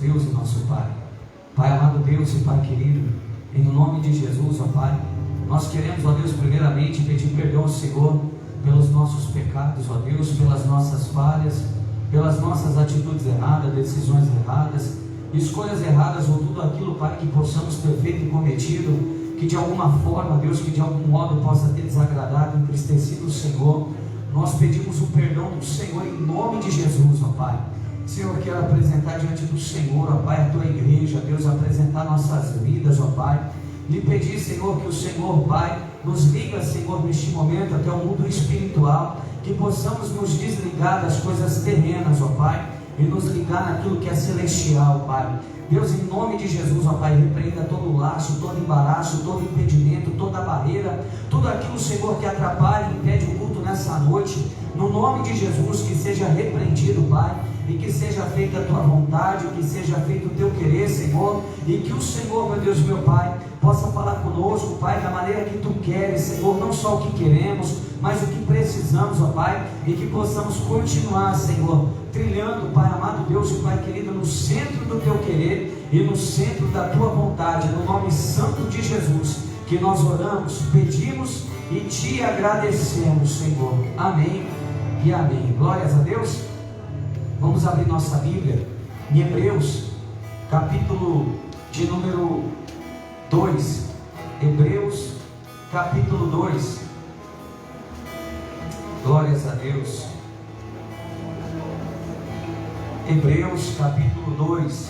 Deus e nosso Pai. Pai amado Deus e Pai querido, em nome de Jesus, ó Pai, nós queremos, ó Deus, primeiramente pedir perdão ao Senhor pelos nossos pecados, ó Deus, pelas nossas falhas, pelas nossas atitudes erradas, decisões erradas, escolhas erradas ou tudo aquilo, Pai, que possamos ter feito e cometido, que de alguma forma, Deus, que de algum modo possa ter desagradado, entristecido o Senhor. Nós pedimos o perdão do Senhor em nome de Jesus, ó Pai. Senhor, quero apresentar diante do Senhor, ó Pai, a Tua igreja, Deus, apresentar nossas vidas, ó Pai. Lhe pedir, Senhor, que o Senhor, Pai, nos liga, Senhor, neste momento até o mundo espiritual, que possamos nos desligar das coisas terrenas, ó Pai, e nos ligar naquilo que é celestial, Pai. Deus, em nome de Jesus, ó Pai, repreenda todo laço, todo embaraço, todo impedimento, toda barreira, tudo aquilo, Senhor, que atrapalha e impede o culto nessa noite, no nome de Jesus, que seja repreendido, Pai, e que seja feita a Tua vontade, que seja feito o Teu querer, Senhor, e que o Senhor, meu Deus, meu Pai, possa falar conosco, Pai, da maneira que Tu queres, Senhor, não só o que queremos, mas o que precisamos, ó Pai, e que possamos continuar, Senhor, trilhando, Pai amado Deus e Pai querido, no centro do Teu querer e no centro da Tua vontade, no nome santo de Jesus, que nós oramos, pedimos e Te agradecemos, Senhor. Amém e amém. Glórias a Deus. Vamos abrir nossa Bíblia em Hebreus, capítulo de número 2. Hebreus, capítulo 2. Glórias a Deus. Hebreus, capítulo 2.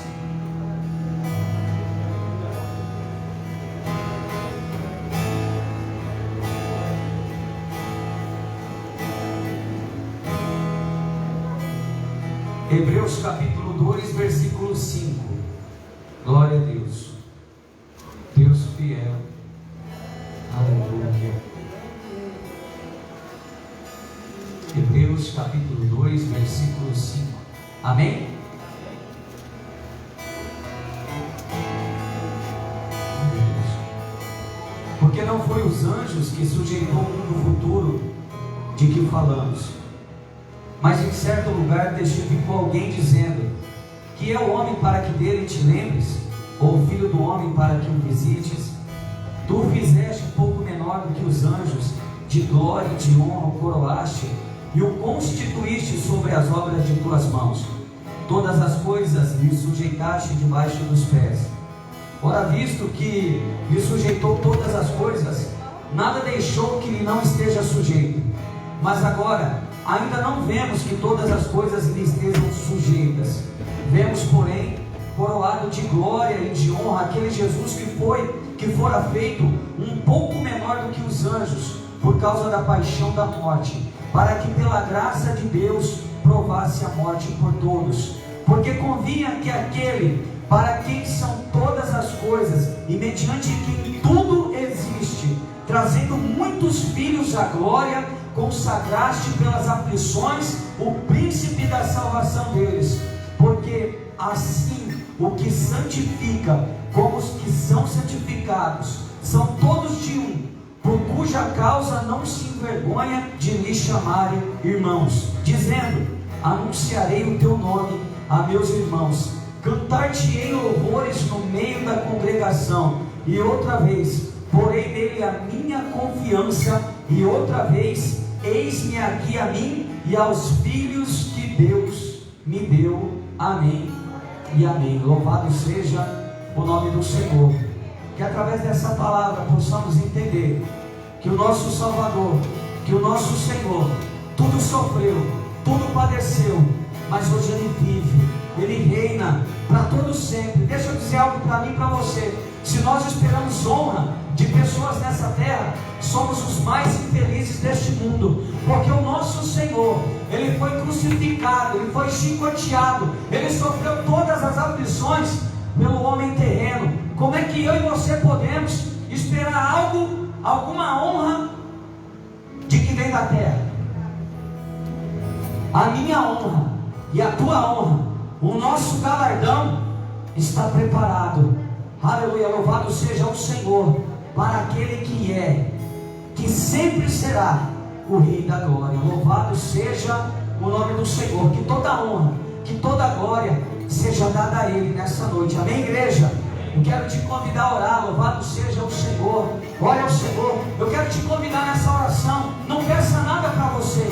Hebreus capítulo 2, versículo 5. Glória a Deus. Deus fiel. Aleluia. Hebreus capítulo 2, versículo 5. Amém? Porque não foi os anjos que sujeitou o mundo futuro de que falamos, mas em certo lugar testificou alguém dizendo: que é o homem para que dele te lembres, ou o filho do homem para que o visites? Tu o fizeste pouco menor do que os anjos, de glória e de honra o coroaste, e o constituíste sobre as obras de tuas mãos. Todas as coisas lhe sujeitaste debaixo dos pés. Ora, visto que lhe sujeitou todas as coisas, nada deixou que lhe não esteja sujeito. Mas agora ainda não vemos que todas as coisas lhe estejam sujeitas. Vemos, porém, coroado de glória e de honra aquele Jesus que fora feito um pouco menor do que os anjos, por causa da paixão da morte, para que pela graça de Deus provasse a morte por todos. Porque convinha que aquele para quem são todas as coisas, e mediante quem tudo existe, trazendo muitos filhos à glória, consagraste pelas aflições o príncipe da salvação deles. Porque assim o que santifica como os que são santificados são todos de um, por cuja causa não se envergonha de lhe chamarem irmãos, dizendo: anunciarei o teu nome a meus irmãos, cantar-te-ei louvores no meio da congregação. E outra vez porei nele a minha confiança, e outra vez eis-me aqui a mim e aos filhos que Deus me deu. Amém e amém. Louvado seja o nome do Senhor. Que através dessa palavra possamos entender que o nosso Salvador, que o nosso Senhor, tudo sofreu, tudo padeceu, mas hoje Ele vive, Ele reina para todos sempre. Deixa eu dizer algo para mim e para você: se nós esperamos honra de pessoas nessa terra, somos os mais infelizes deste mundo, porque o nosso Senhor, Ele foi crucificado, Ele foi chicoteado, Ele sofreu todas as aflições pelo homem terreno. Como é que eu e você podemos esperar algo, alguma honra de que vem da terra? A minha honra e a tua honra, o nosso galardão está preparado. Aleluia, louvado seja o Senhor, para aquele que é, que sempre será o Rei da Glória. Louvado seja o nome do Senhor. Que toda honra, que toda glória seja dada a Ele nessa noite. Amém, igreja? Eu quero te convidar a orar. Louvado seja o Senhor. Olha ao Senhor. Eu quero te convidar nessa oração. Não peça nada para você,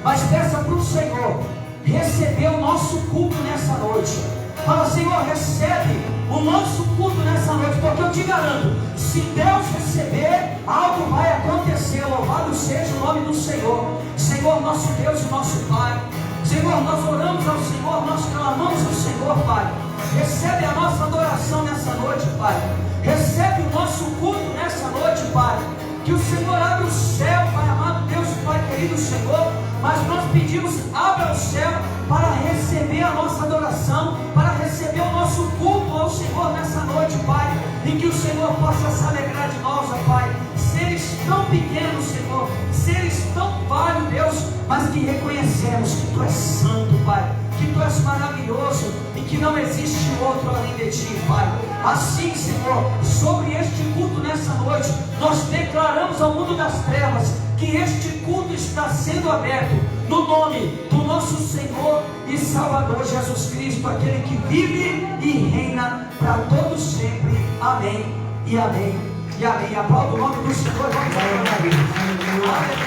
mas peça para o Senhor receber o nosso culto nessa noite. Fala: Senhor, recebe o nosso culto nessa noite, porque eu te garanto, se Deus receber, algo vai acontecer. Louvado seja o nome do Senhor. Senhor, nosso Deus e nosso Pai, Senhor, nós oramos ao Senhor, nós clamamos ao Senhor, Pai. Recebe a nossa adoração nessa noite, Pai. Recebe o nosso culto nessa noite, Pai. Que o Senhor abra o céu, Pai amado, Deus e Pai querido Senhor. Mas nós pedimos, abra o céu para receber a nossa adoração, para receber o nosso culto ao Senhor nessa noite, Pai. E que o Senhor possa se alegrar de nós, ó Pai. Seres tão pequenos, Senhor, seres tão falhos, Deus, mas que reconhecemos que Tu és santo, Pai, que Tu és maravilhoso e que não existe outro além de Ti, Pai. Assim, Senhor, sobre este culto nessa noite, nós declaramos ao mundo das trevas que este culto está sendo aberto no nome do nosso Senhor e Salvador Jesus Cristo, aquele que vive e reina para todos sempre. Amém e amém e amém. Aplauda o nome do Senhor. Vamos lá, aleluia.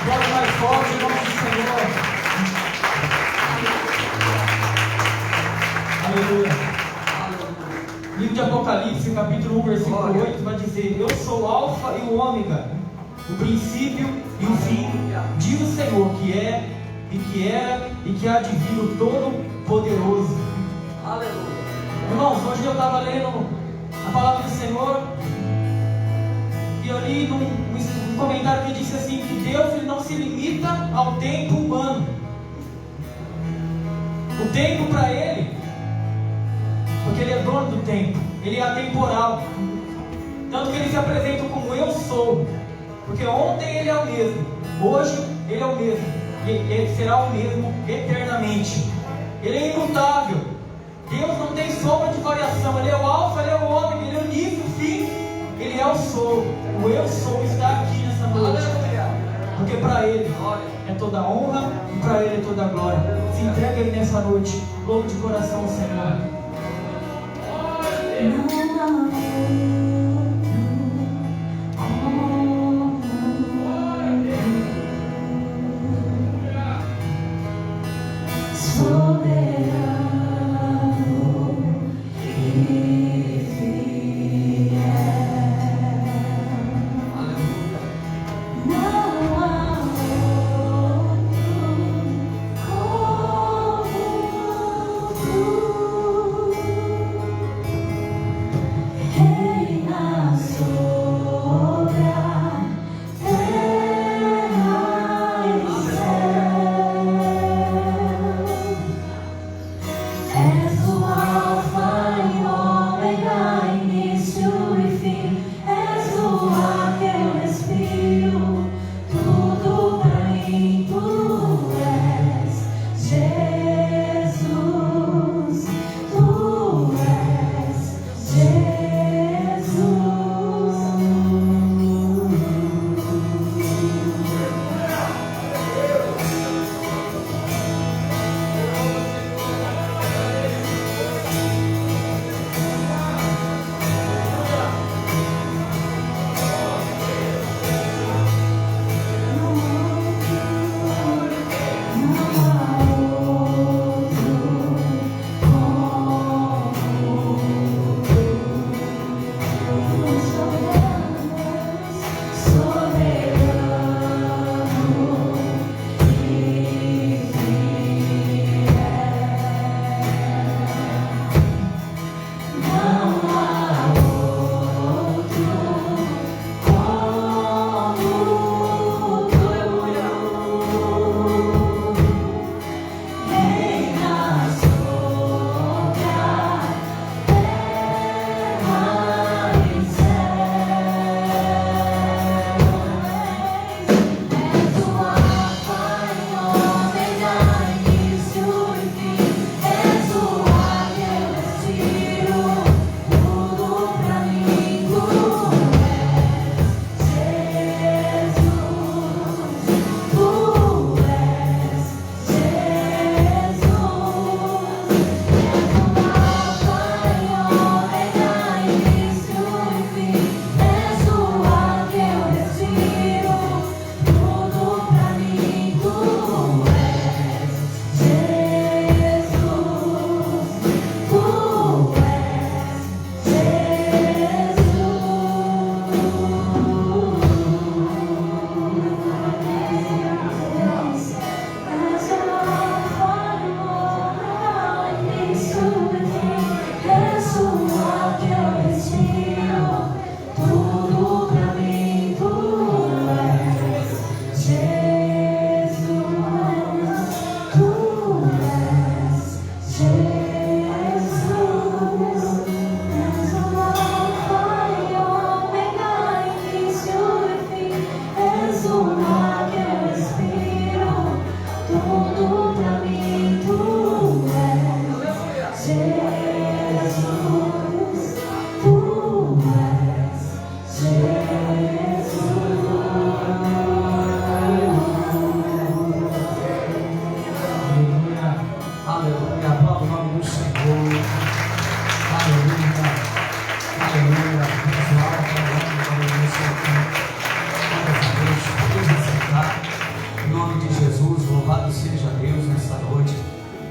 Agora mais forte em nome do Senhor. Aleluia. Livro de Apocalipse, capítulo 1, versículo 8, vai dizer: Eu sou o Alfa e o Ômega, o princípio e o fim, diz o Senhor, que é, e que era, e que há de vir o Todo-Poderoso. Aleluia. Irmãos, hoje eu estava lendo a palavra do Senhor, e eu li num comentário que disse assim, que Deus ele não se limita ao tempo humano. O tempo para Ele, porque Ele é dono do tempo, Ele é atemporal. Tanto que Ele se apresenta como eu sou, porque ontem Ele é o mesmo, hoje Ele é o mesmo, e Ele será o mesmo eternamente. Ele é imutável. Deus não tem sombra de variação. Ele é o alfa, Ele é o ômega, Ele é o início, o fim. Ele é o sou. O eu sou está aqui nessa noite, porque para Ele é toda honra e para Ele é toda glória. Se entrega a Ele nessa noite. Louvo de coração o Senhor.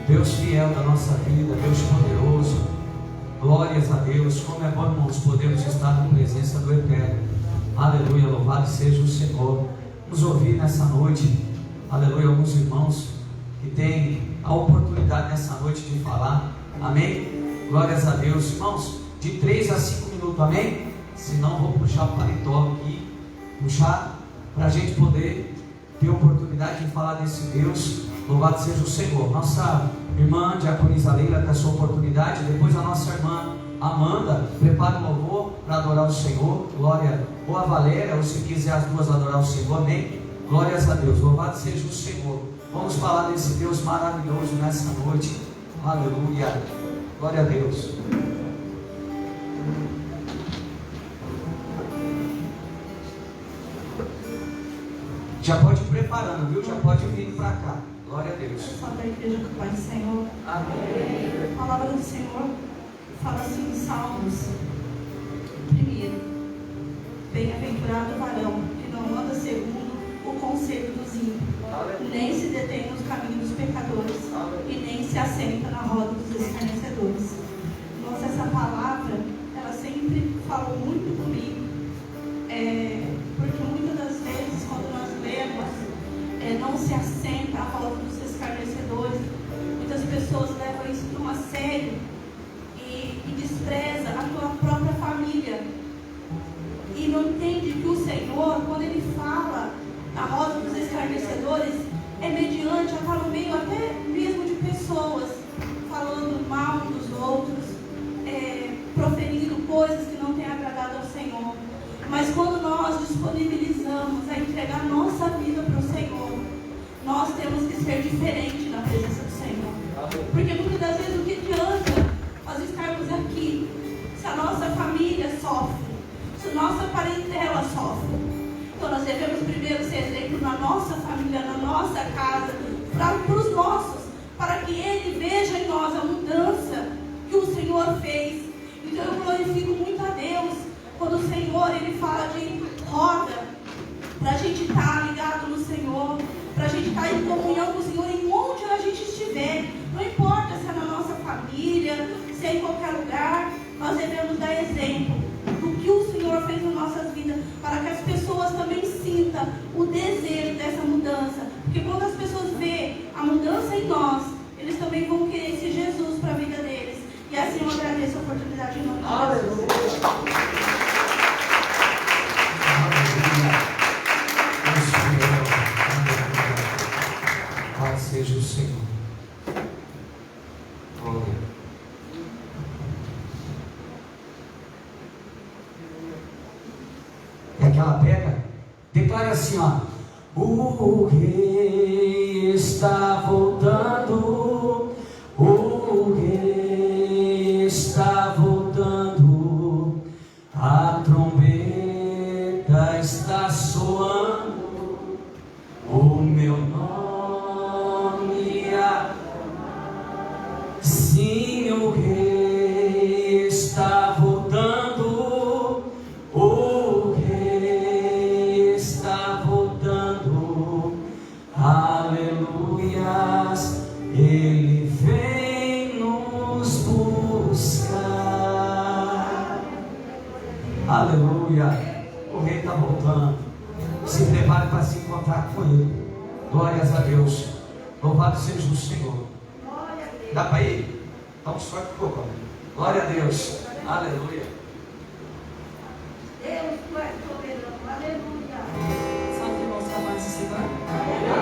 Deus fiel da nossa vida, Deus poderoso. Glórias a Deus. Como é bom, irmãos, podemos estar na presença do Eterno. Aleluia, louvado seja o Senhor. Vamos ouvir nessa noite, aleluia, alguns irmãos que têm a oportunidade nessa noite de falar. Amém? Glórias a Deus. Irmãos, de 3 a 5 minutos, amém? Senão vou puxar o paletó aqui, puxar para a gente poder ter a oportunidade de falar desse Deus. Louvado seja o Senhor. Nossa irmã Diaconisa Leila com a sua oportunidade. Depois a nossa irmã Amanda prepara o louvor para adorar o Senhor. Glória. Ou a Valéria, ou se quiser as duas adorar o Senhor. Amém? Glórias a Deus. Louvado seja o Senhor. Vamos falar desse Deus maravilhoso nessa noite. Aleluia. Glória a Deus. Já pode ir preparando, viu? Já pode vir para cá. Glória a Deus. Só da igreja com o Pai do Senhor. Amém. A palavra do Senhor fala assim em Salmos. Primeiro, bem-aventurado o varão que não anda segundo o conselho dos ímpios, nem se detém nos caminhos dos pecadores, e nem se assenta na roda dos escarnecedores. Nossa, essa palavra, ela sempre falou muito comigo, porque muitas das vezes, quando nós lemos, não se assenta à roda dos escarnecedores, muitas pessoas levam isso tão a sério e despreza a tua própria família, e não entende que o Senhor, quando Ele fala na roda dos escarnecedores, é mediante, está no meio até mesmo de pessoas falando mal dos outros, proferindo coisas que não têm agradado ao Senhor. Mas quando nós disponibilizamos a entregar nossa vida para o Senhor, nós temos que ser diferente na presença do Senhor. Porque muitas das vezes o que adianta nós estarmos aqui se a nossa família sofre, se a nossa parentela sofre? Então nós devemos primeiro ser exemplo na nossa família, na nossa casa, para os nossos, para que Ele veja em nós a mudança que o Senhor fez. Então eu glorifico muito a Deus quando o Senhor Ele fala de roda, para a gente estar ligado no Senhor, para a gente estar em comunhão com o Senhor em onde a gente estiver. Não importa se é na nossa família, se é em qualquer lugar, nós devemos dar exemplo do que o Senhor fez na nossa vida, para que as pessoas também sintam o desejo dessa mudança. Porque quando as pessoas veem a mudança em nós, eles também vão querer esse Jesus para a vida deles. E assim eu agradeço a oportunidade em nome de Jesus. Pai seja o Senhor. Glória. É aquela pega? Declare assim, ó. O rei está voltando. O rei está voltando. A trombeta está soando. O meu nome é. Sim, o rei está voltando. O rei está voltando. Aleluias. Ele vem nos buscar. Aleluia. O rei está voltando. Se prepare para se encontrar com Ele. Glórias a Deus. Louvado seja o Senhor. Dá para ir? Dá um sorte um pouco. Glória a Deus. Aleluia. Deus, tu és soberano. Aleluia. Salve, irmãos, trabalhos do Senhor.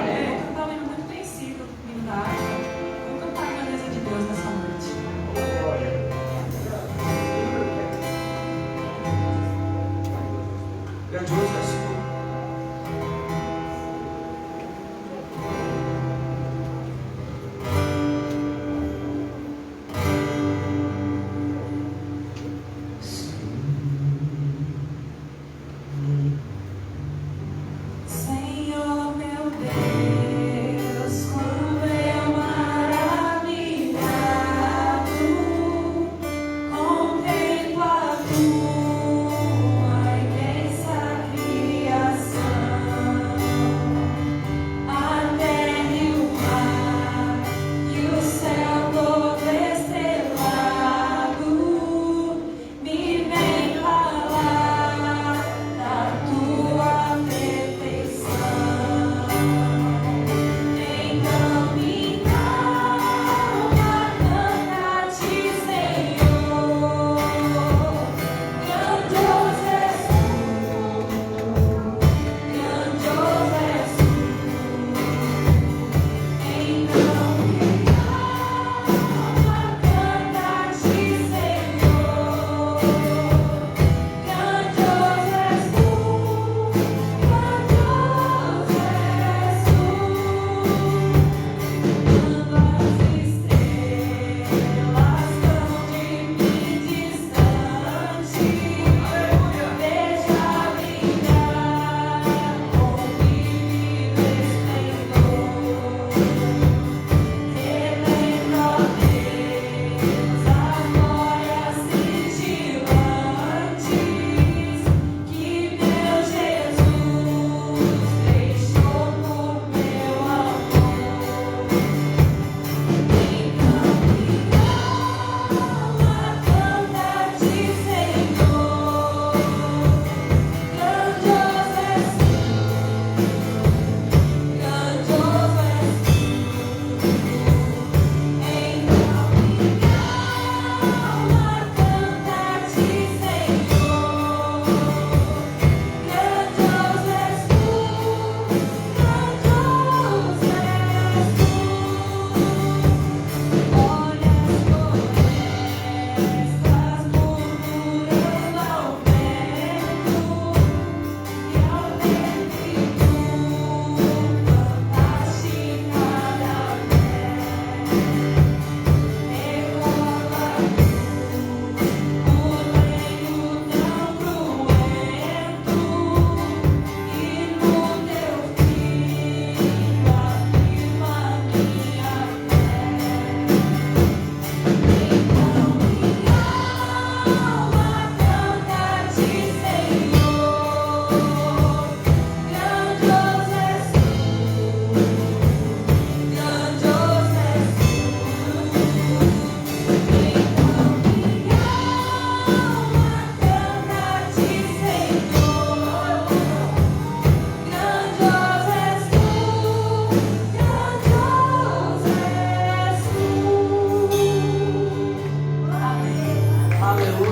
Eu estava muito vencido, lindar. Vamos cantar a grandeza de Deus nessa noite. Grandioso é o Senhor.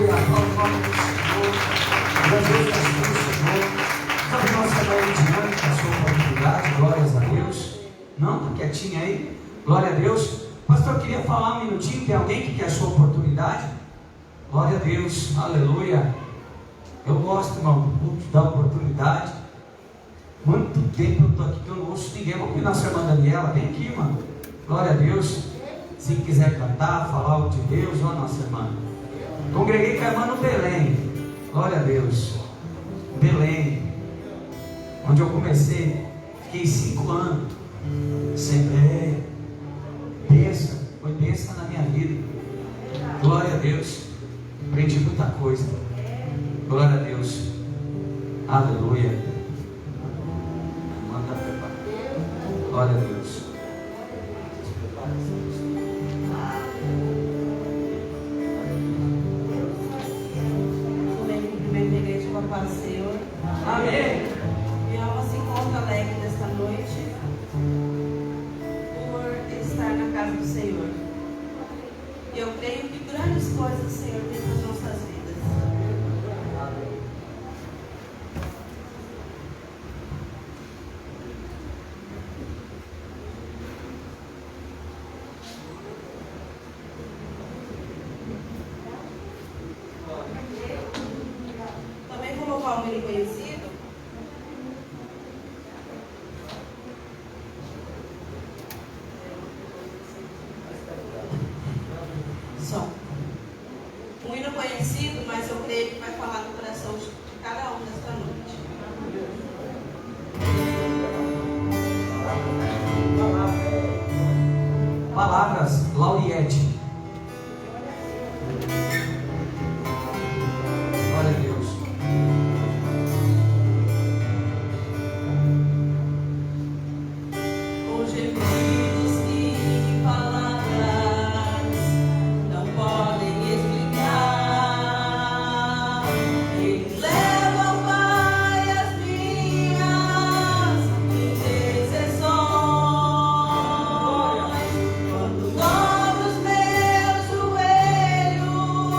Aleluia. Aplauda o nome do Senhor. Grandioso és tu, Senhor. Sabe que nossa mãe diante da sua oportunidade, glórias a Deus. Não, está quietinha aí. Glória a Deus. Pastor, eu queria falar um minutinho. Tem alguém que quer a sua oportunidade? Glória a Deus. Aleluia. Eu gosto, irmão, de dar oportunidade. Muito tempo eu estou aqui que eu não ouço ninguém. Vamos pedir nossa irmã Daniela. Vem aqui, mano. Glória a Deus. Se quiser cantar, falar algo de Deus, ó, nossa irmã. Congreguei com a irmã no Belém. Glória a Deus. Belém. Onde eu comecei. Fiquei 5 anos. Sempre. Bênção. Foi bênção na minha vida. Glória a Deus. Aprendi muita coisa. Glória a Deus. Aleluia. Manda preparar. Glória a Deus. Para o Senhor. Amém. Minha alma se encontra alegre nesta noite por estar na casa do Senhor. E eu creio que grandes coisas o Senhor tem para as nossas vidas. Também como o Palmeira conhecido, som. Um hino conhecido, mas eu creio que vai falar no coração de cada um nesta noite. Palavras, Lauriette. Glória a Deus. Com gemidos que palavras não podem explicar, Ele leva ao Pai as minhas intercessões. Quando dobro os meus joelhos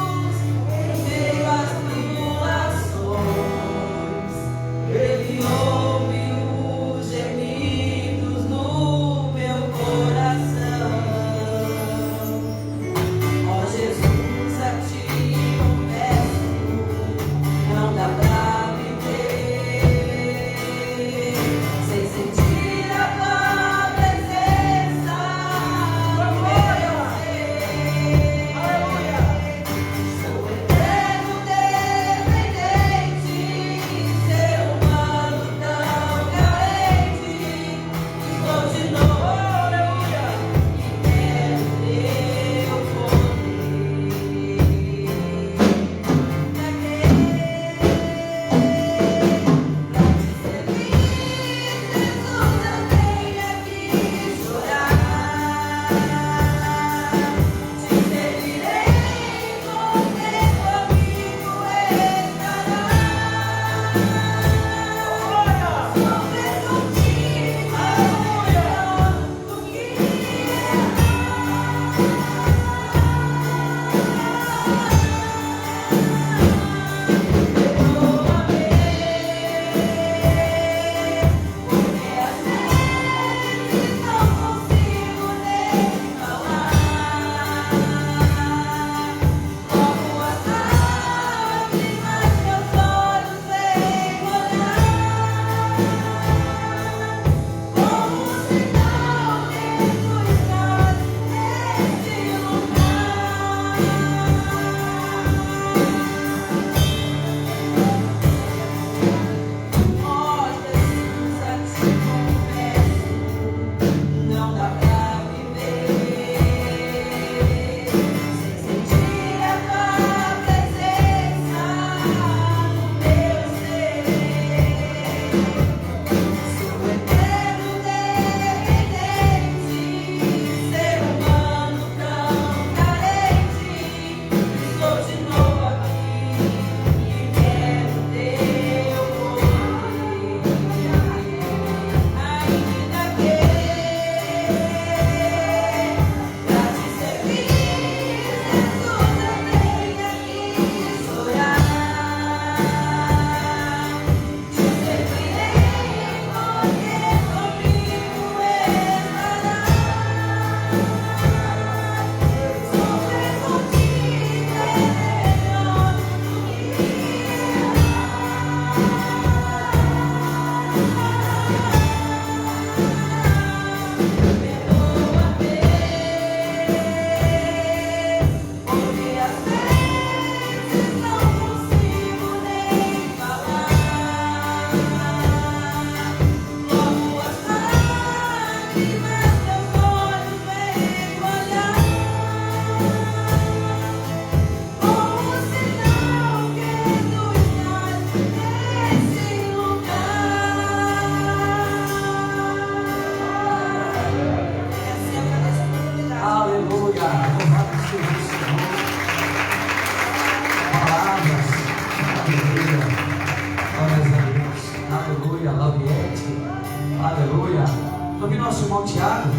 nosso irmão Tiago,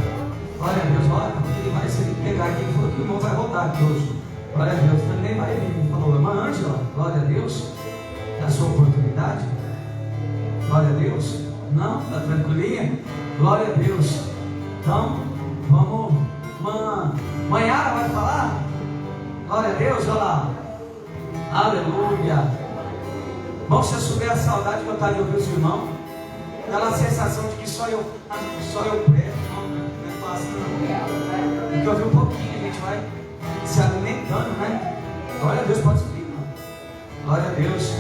glória a Deus, olha, ele vai se pegar aqui, ele falou que o irmão vai rodar aqui hoje. Glória a Deus, também vai vir. Ele falou, irmã Ângela, glória a Deus, é a sua oportunidade. Glória a Deus. Não, está tranquilinha? Glória a Deus. Então, vamos. Manhara vai falar? Glória a Deus, olha lá. Aleluia. Vamos se subir a saudade que eu estava de ouvir os irmãos. Aquela sensação de que só eu presto. Não é fácil, não. Tem que ouvir um pouquinho, a gente vai se alimentando, né? Glória a Deus, pode subir, irmão. Glória a Deus.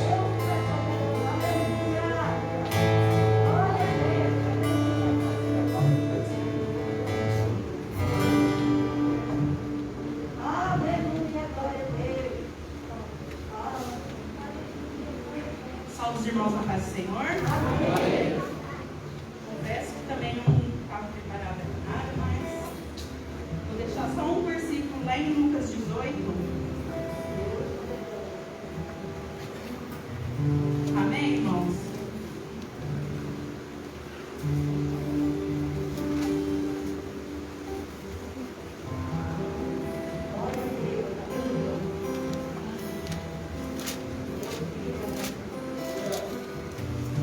Salve os irmãos na paz do Senhor. Amém. Confesso que também não estava preparada para nada, mas vou deixar só um versículo lá em Lucas 18. Amém, irmãos?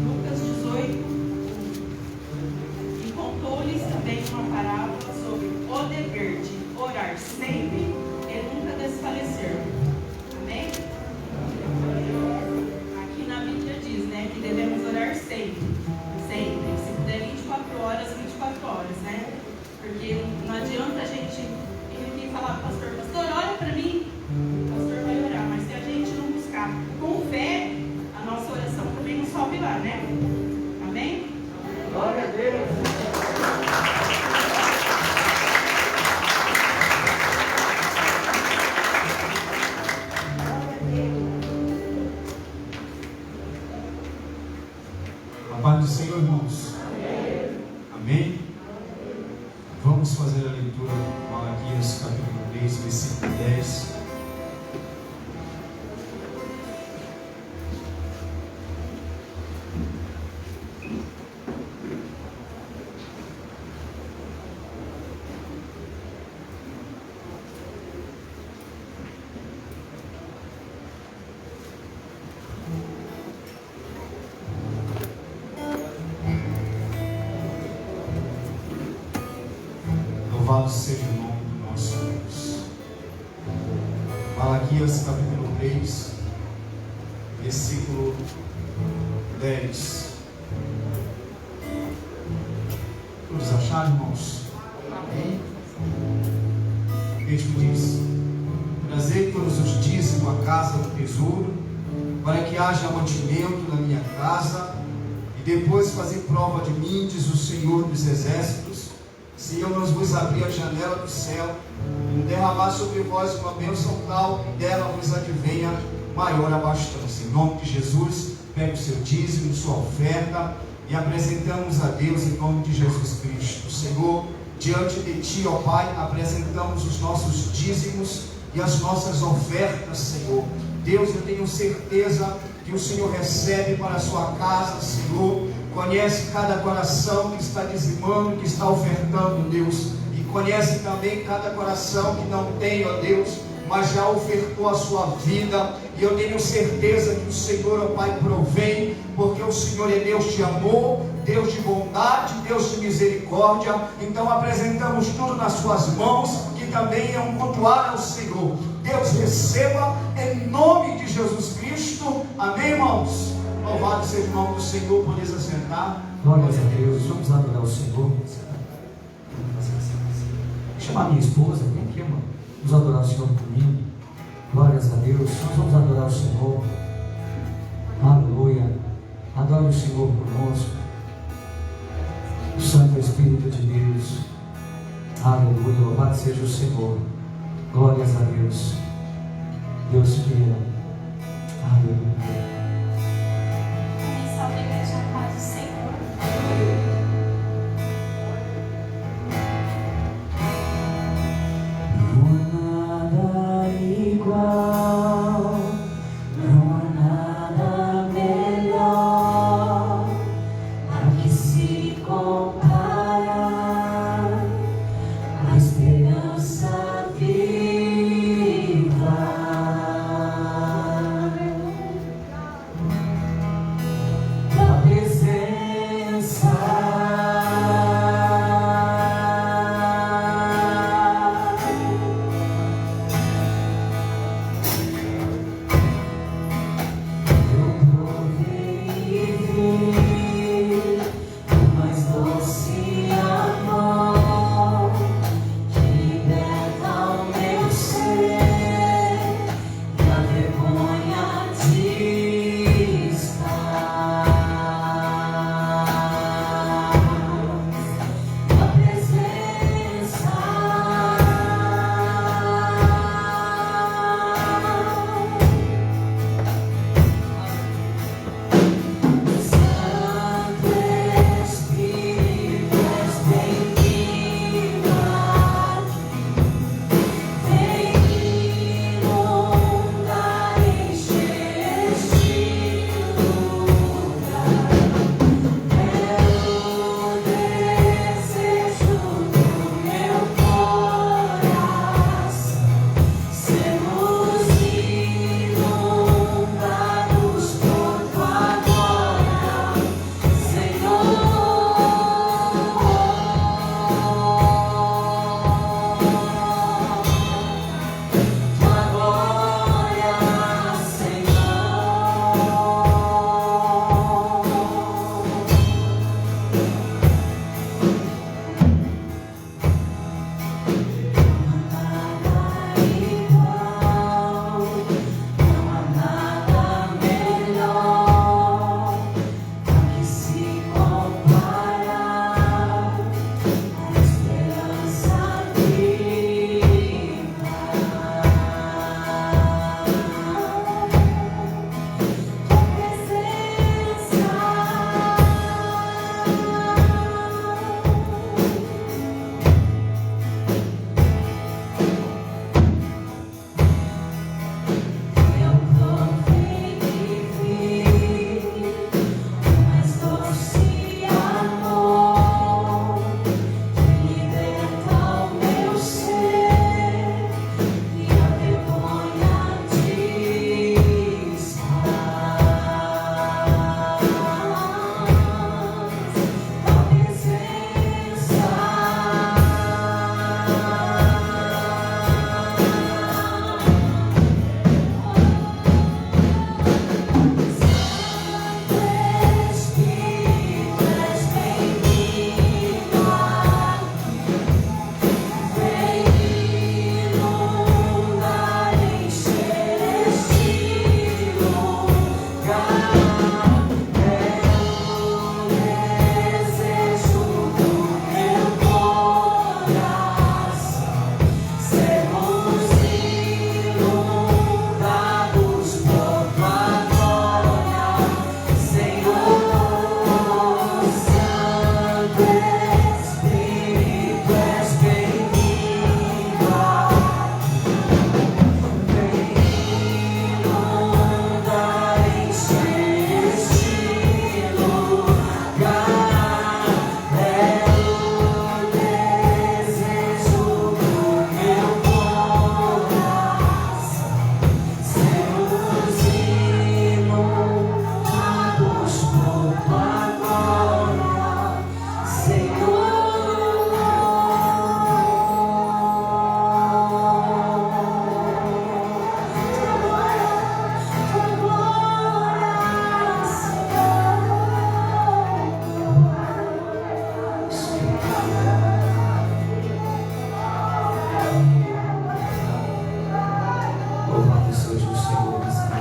Lucas 18. E contou-lhes também uma parábola sobre o dever de orar sempre e nunca desfalecer. Amém? Aqui na Bíblia diz, né, que devemos orar sempre. Sempre. Se puder 24 horas, 24 horas, né? Porque não adianta a gente vir aqui e falar para o pastor, pastor, ora para mim. O pastor vai orar, mas se a gente não buscar com fé, a nossa oração também não sobe lá, né? Amém? Glória a Deus. A paz do Senhor, irmãos. Amém? Vamos fazer a leitura de Malaquias, capítulo 3, versículo 10. Louvado seja o nome do nosso Deus. Malaquias capítulo 3, versículo 10. Todos acharam, irmãos? Amém. O texto diz: trazei todos os dízimos à casa do tesouro, para que haja mantimento na minha casa, e depois fazer prova de mim, diz o Senhor dos Exércitos, se eu não vos abrir a janela do céu, e derramar sobre vós uma bênção tal, e dela vos advenha maior abastança. Em nome de Jesus, pega o seu dízimo, sua oferta, e apresentamos a Deus em nome de Jesus Cristo. Senhor, diante de Ti, ó Pai, apresentamos os nossos dízimos e as nossas ofertas, Senhor. Deus, eu tenho certeza que o Senhor recebe para a sua casa, Senhor. Conhece cada coração que está dizimando, que está ofertando, Deus. E conhece também cada coração que não tem, ó Deus, mas já ofertou a sua vida. E eu tenho certeza que o Senhor, ó Pai, provém, porque o Senhor é Deus de amor, Deus de bondade, Deus de misericórdia. Então apresentamos tudo nas suas mãos, que também é um cultuar ao Senhor. Deus, receba em nome de Jesus Cristo. Amém, irmãos? Louvado seja o nome do Senhor. Podeis assentar. Glórias a Deus. Vamos adorar o Senhor. Chamar minha esposa, vem aqui, irmão. Vamos adorar o Senhor comigo. Glórias a Deus. Nós vamos adorar o Senhor. Aleluia. Adore o Senhor conosco. O Santo Espírito de Deus. Aleluia. Louvado seja o Senhor. Glórias a Deus. Deus queira. Aleluia. Salve a igreja, a paz do Senhor. Não há nada igual, não há nada melhor, a que se compara.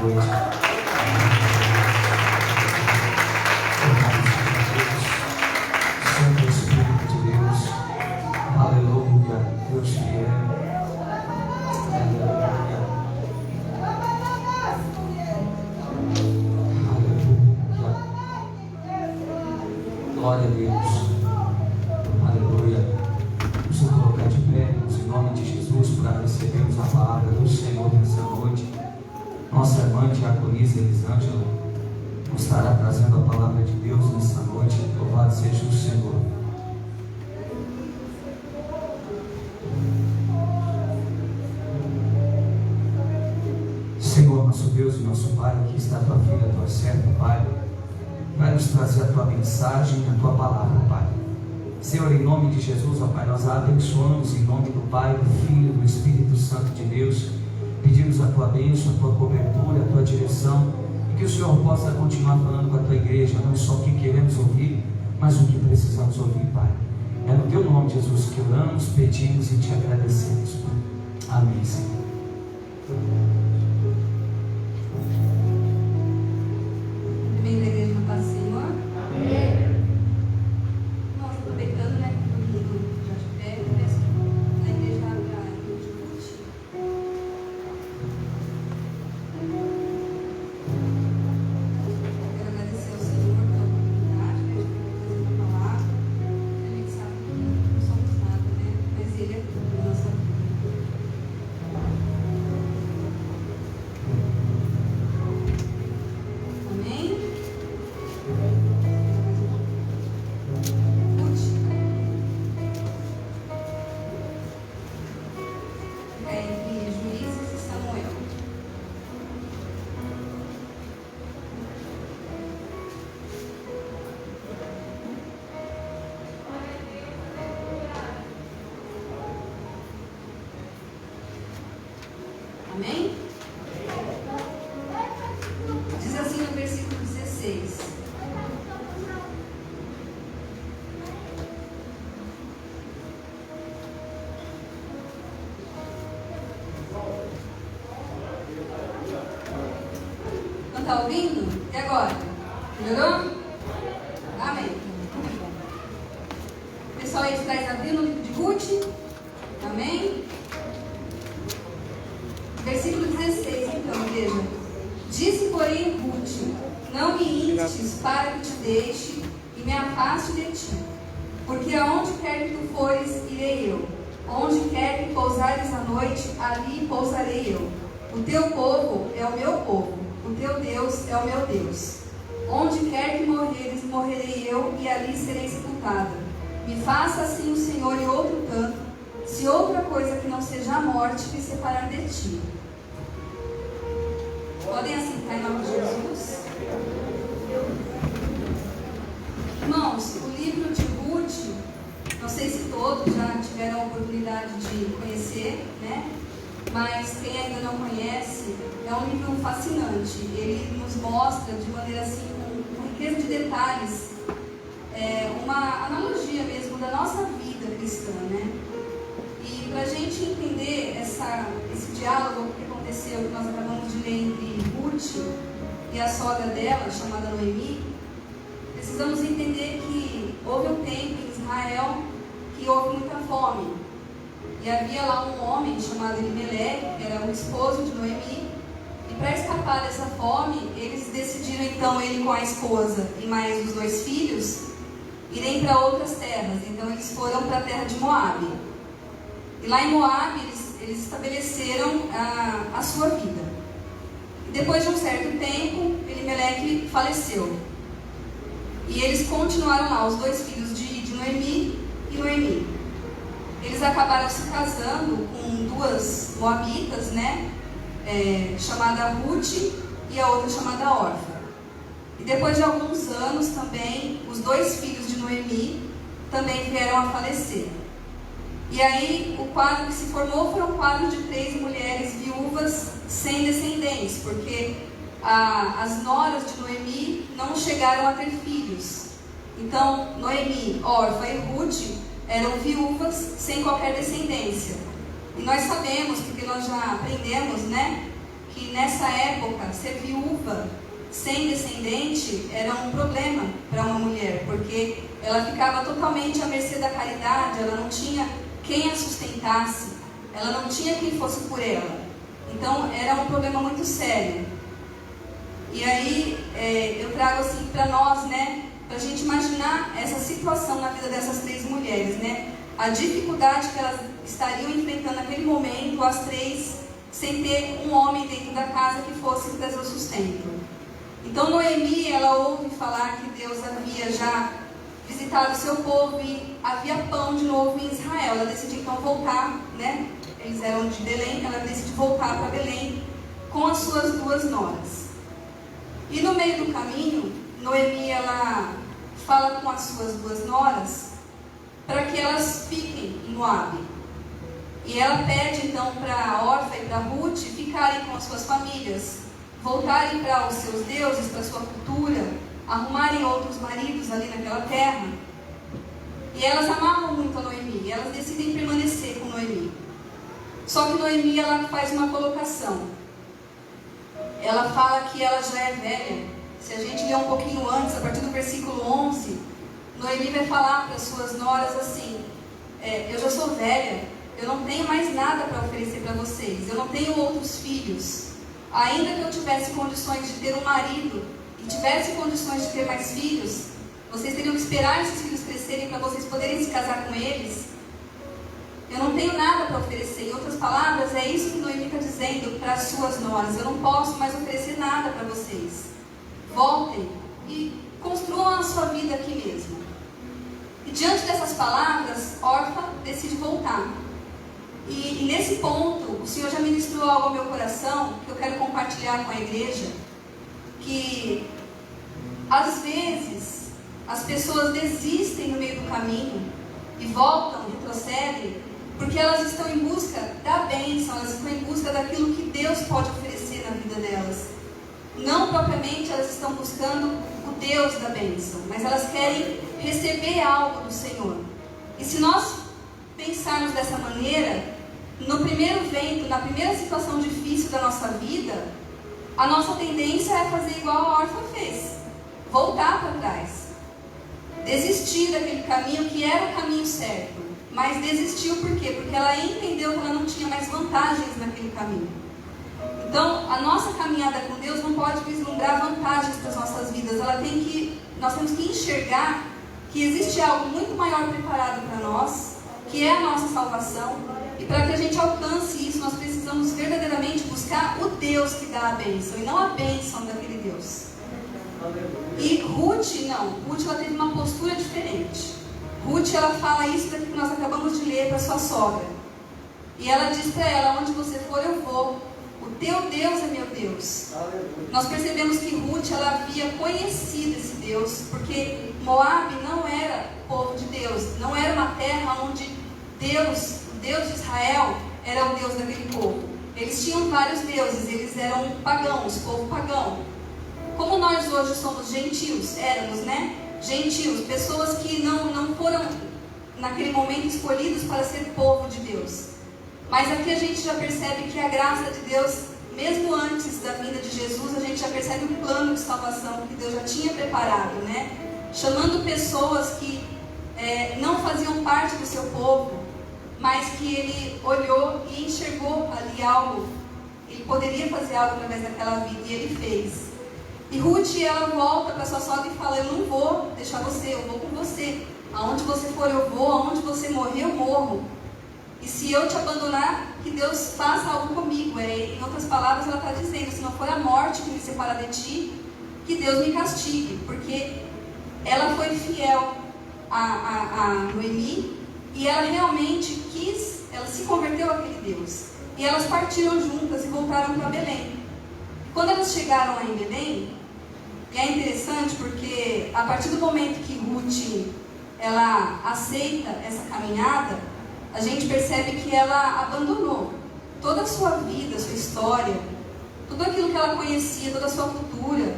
noite. Santo Espírito de Deus, aleluia, Deus fiel, aleluia, glória a Deus, aleluia. Vamos nos colocar de pé, irmãos, em nome de Jesus, para recebermos a palavra do Senhor nessa noite. Nossa irmã diaconisa Elisângela estará trazendo a palavra de Deus nessa noite. Louvado seja o Senhor. Senhor, nosso Deus e nosso Pai, aqui está a tua filha, a tua serva, Pai. Vai nos trazer a tua mensagem, a tua palavra, Pai. Senhor, em nome de Jesus, ó Pai, nós a abençoamos em nome do Pai, do Filho e do Espírito Santo de Deus. Pedimos a tua bênção, a tua cobertura, a tua direção, e que o Senhor possa continuar falando com a tua igreja, não só o que queremos ouvir, mas o que precisamos ouvir, Pai. É no teu nome, Jesus, que oramos, pedimos e te agradecemos, Pai. Amém, Senhor. Amém, da igreja, na paz do Senhor. Amém. Nós aproveitando, né, que todo mundo já de pé, eu peço na igreja para discutir. Quero agradecer ao Senhor pela oportunidade, né, de trazer uma palavra. A gente sabe que não somos nada, né, mas Ele é tudo na nossa vida. Amém? Ruth. Fica entre Juízes e Samuel. Amém? Diz assim no versículo 16. Não está ouvindo? E agora? Melhorou? Amém. Pessoal aí de trás abriu no livro de Ruth? Amém? Versículo 16, então, veja. Disse, porém, Ruth: não me instes para que te deixe e me afaste de ti, porque aonde quer que tu fores, irei eu. Onde quer que pousares a noite, ali pousarei eu. O teu povo é o meu povo, o teu Deus é o meu Deus. Onde quer que morreres, morrerei eu, e ali serei sepultada. Me faça assim o Senhor e outro tanto, se outra coisa que não seja a morte me separar de ti. Podem assentar em nome de Jesus? Irmãos, o livro de Ruth, não sei se todos já tiveram a oportunidade de conhecer, né? Mas quem ainda não conhece, é um livro fascinante. Ele nos mostra de maneira assim, com riqueza de detalhes, uma analogia mesmo da nossa vida cristã, né? E para a gente entender esse diálogo que aconteceu, que nós acabamos de ler entre Ruth e a sogra dela, chamada Noemi, precisamos entender que houve um tempo em Israel que houve muita fome. E havia lá um homem chamado Elimelec, que era o esposo de Noemi, e para escapar dessa fome, eles decidiram então, ele com a esposa e mais os 2 filhos, irem para outras terras. Então eles foram para a terra de Moabe. E lá em Moabe eles estabeleceram a sua vida. E depois de um certo tempo, Elimelec faleceu. E eles continuaram lá, os 2 filhos de Noemi e Noemi. Eles acabaram se casando com 2 moabitas, né? Chamada Ruth e a outra chamada Orfa. E depois de alguns anos também, os 2 filhos de Noemi também vieram a falecer. E aí o quadro que se formou foi um quadro de 3 mulheres viúvas sem descendentes, porque as noras de Noemi não chegaram a ter filhos. Então Noemi, Orfa e Ruth eram viúvas sem qualquer descendência. E nós sabemos, porque nós já aprendemos, né, que nessa época ser viúva sem descendente era um problema para uma mulher, porque ela ficava totalmente à mercê da caridade, ela não tinha quem a sustentasse, ela não tinha quem fosse por ela. Então era um problema muito sério. E aí eu trago assim para nós, né, para a gente imaginar essa situação na vida dessas 3 mulheres, né, a dificuldade que elas estariam enfrentando naquele momento, as 3, sem ter um homem dentro da casa que fosse trazer o sustento. Então Noemi, ela ouve falar que Deus havia já visitado o seu povo e havia pão de novo em Israel. Ela decide então voltar, né? Eles eram de Belém, ela decide voltar para Belém com as suas 2 noras. E no meio do caminho, Noemi, ela fala com as suas 2 noras para que elas fiquem em Moabe. E ela pede então para Orfa e para Ruth ficarem com as suas famílias, voltarem para os seus deuses, para a sua cultura, arrumarem outros maridos ali naquela terra. E elas amavam muito a Noemi, e elas decidem permanecer com Noemi. Só que Noemi, ela faz uma colocação. Ela fala que ela já é velha. Se a gente ler um pouquinho antes, a partir do versículo 11, Noemi vai falar para as suas noras assim: eu já sou velha, eu não tenho mais nada para oferecer para vocês, eu não tenho outros filhos. Ainda que eu tivesse condições de ter um marido e tivesse condições de ter mais filhos, vocês teriam que esperar esses filhos crescerem para vocês poderem se casar com eles. Eu não tenho nada para oferecer. Em outras palavras, é isso que Noemi está dizendo para as suas noras: eu não posso mais oferecer nada para vocês. Voltem e construam a sua vida aqui mesmo. E diante dessas palavras, Orfa decide voltar. E nesse ponto, o Senhor já ministrou algo ao meu coração, que eu quero compartilhar com a igreja, que às vezes as pessoas desistem no meio do caminho e voltam, retrocedem, porque elas estão em busca da bênção, elas estão em busca daquilo que Deus pode oferecer na vida delas. Não propriamente elas estão buscando o Deus da bênção, mas elas querem receber algo do Senhor. E se nós pensarmos dessa maneira, no primeiro vento, na primeira situação difícil da nossa vida, a nossa tendência é fazer igual a Orfa fez: voltar para trás, desistir daquele caminho que era o caminho certo. Mas desistiu por quê? Porque ela entendeu que ela não tinha mais vantagens naquele caminho. Então, a nossa caminhada com Deus não pode vislumbrar vantagens para as nossas vidas. Nós temos que enxergar que existe algo muito maior preparado para nós, que é a nossa salvação. E para que a gente alcance isso, nós precisamos verdadeiramente buscar o Deus que dá a bênção, e não a bênção daquele Deus. E Ruth, não. Ruth, ela teve uma postura diferente. Ruth, ela fala isso daqui que nós acabamos de ler para sua sogra. E ela diz para ela: onde você for, eu vou. O teu Deus é meu Deus. Nós percebemos que Ruth, ela havia conhecido esse Deus, porque Moabe não era povo de Deus, não era uma terra onde Deus, o Deus de Israel, era o Deus daquele povo. Eles tinham vários deuses, eles eram pagãos, povo pagão. Como nós hoje somos gentios, éramos, né? Gentios, pessoas que não foram naquele momento escolhidos para ser povo de Deus. Mas aqui a gente já percebe que a graça de Deus, mesmo antes da vinda de Jesus, a gente já percebe um plano de salvação que Deus já tinha preparado, né? Chamando pessoas que não faziam parte do seu povo, mas que Ele olhou e enxergou ali algo. Ele poderia fazer algo através daquela vida, e Ele fez. E Ruth, ela volta para sua sogra e fala: eu não vou deixar você, eu vou com você. Aonde você for eu vou, aonde você morrer eu morro. E se eu te abandonar, que Deus faça algo comigo. Em outras palavras, ela está dizendo: se não for a morte que me separar de ti, que Deus me castigue. Porque ela foi fiel a Noemi, e ela realmente ela se converteu àquele Deus. E elas partiram juntas e voltaram para Belém. Quando elas chegaram lá em Belém, e é interessante porque a partir do momento que Ruth ela aceita essa caminhada, a gente percebe que ela abandonou toda a sua vida, a sua história, tudo aquilo que ela conhecia, toda a sua cultura,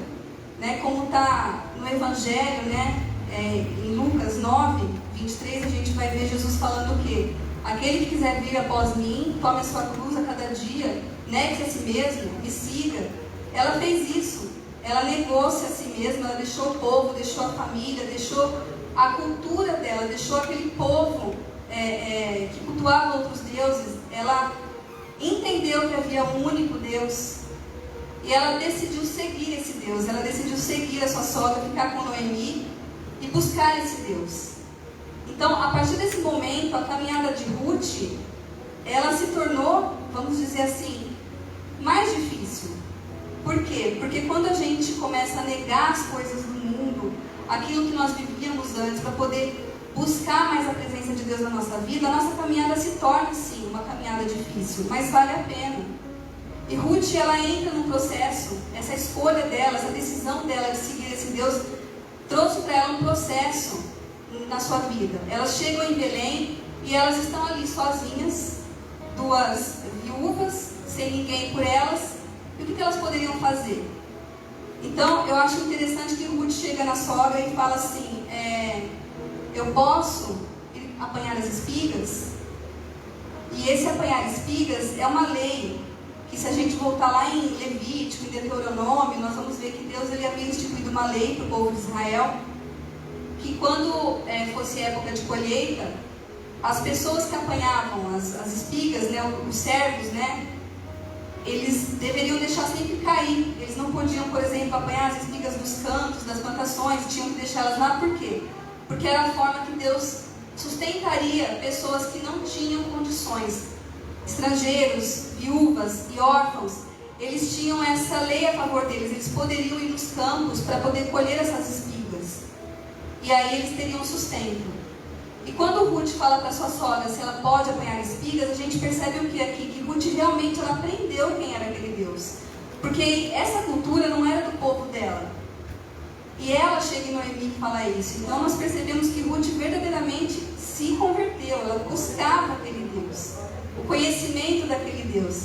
né? Como está no Evangelho, né? Em Lucas 9, 23, a gente vai ver Jesus falando o quê? aquele que quiser vir após mim, tome a sua cruz a cada dia, negue-se a si mesmo, me siga. Ela fez isso. Ela negou-se a si mesma, ela deixou o povo, deixou a família, deixou a cultura dela, deixou aquele povo que cultuava outros deuses. Ela entendeu que havia um único Deus e ela decidiu seguir esse Deus. Ela decidiu seguir a sua sogra, ficar com Noemi e buscar esse Deus. Então, a partir desse momento, a caminhada de Ruth, ela se tornou, vamos dizer assim, mais difícil. Por quê? Porque quando a gente começa a negar as coisas do mundo, aquilo que nós vivíamos antes, para poder buscar mais a presença de Deus na nossa vida, a nossa caminhada se torna, sim, uma caminhada difícil, mas vale a pena. E Ruth, ela entra num processo, essa escolha dela, essa decisão dela de seguir esse Deus, trouxe para ela um processo na sua vida. Elas chegam em Belém e elas estão ali sozinhas, duas viúvas, sem ninguém por elas. E o que elas poderiam fazer? Então, eu acho interessante que Ruth chega na sogra e fala assim, eu posso apanhar as espigas? E esse apanhar espigas é uma lei, que se a gente voltar lá em Levítico, em Deuteronômio, nós vamos ver que Deus ele havia instituído uma lei para o povo de Israel, que quando fosse época de colheita, as pessoas que apanhavam as espigas, né, os servos, né, eles deveriam deixar sempre cair. Eles não podiam, por exemplo, apanhar as espigas dos campos, das plantações, tinham que deixá-las lá. Por quê? Porque era a forma que Deus sustentaria pessoas que não tinham condições. Estrangeiros, viúvas e órfãos, eles tinham essa lei a favor deles. Eles poderiam ir nos campos para poder colher essas espigas. E aí eles teriam sustento. E quando Ruth fala para sua sogra se ela pode apanhar espigas, a gente percebe o que aqui? Que Ruth realmente ela aprendeu quem era aquele Deus. Porque essa cultura não era do povo dela. E ela chega em Noemi e fala isso. Então nós percebemos que Ruth verdadeiramente se converteu. Ela buscava aquele Deus, o conhecimento daquele Deus.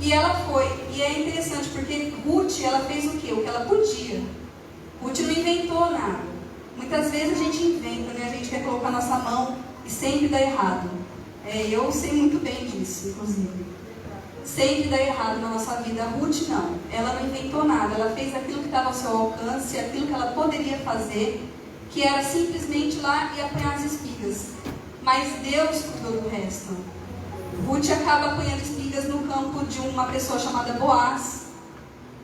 E ela foi. E é interessante porque Ruth, ela fez o quê? O que ela podia. Ruth não inventou nada. Muitas vezes a gente inventa, né? A gente quer colocar nossa mão e sempre dá errado. Eu sei muito bem disso, inclusive. Sempre dá errado na nossa vida. A Ruth não. Ela não inventou nada. Ela fez aquilo que estava ao seu alcance, aquilo que ela poderia fazer, que era simplesmente ir lá e apanhar as espigas. Mas Deus cuidou do resto. Ruth acaba apanhando espigas no campo de uma pessoa chamada Boaz.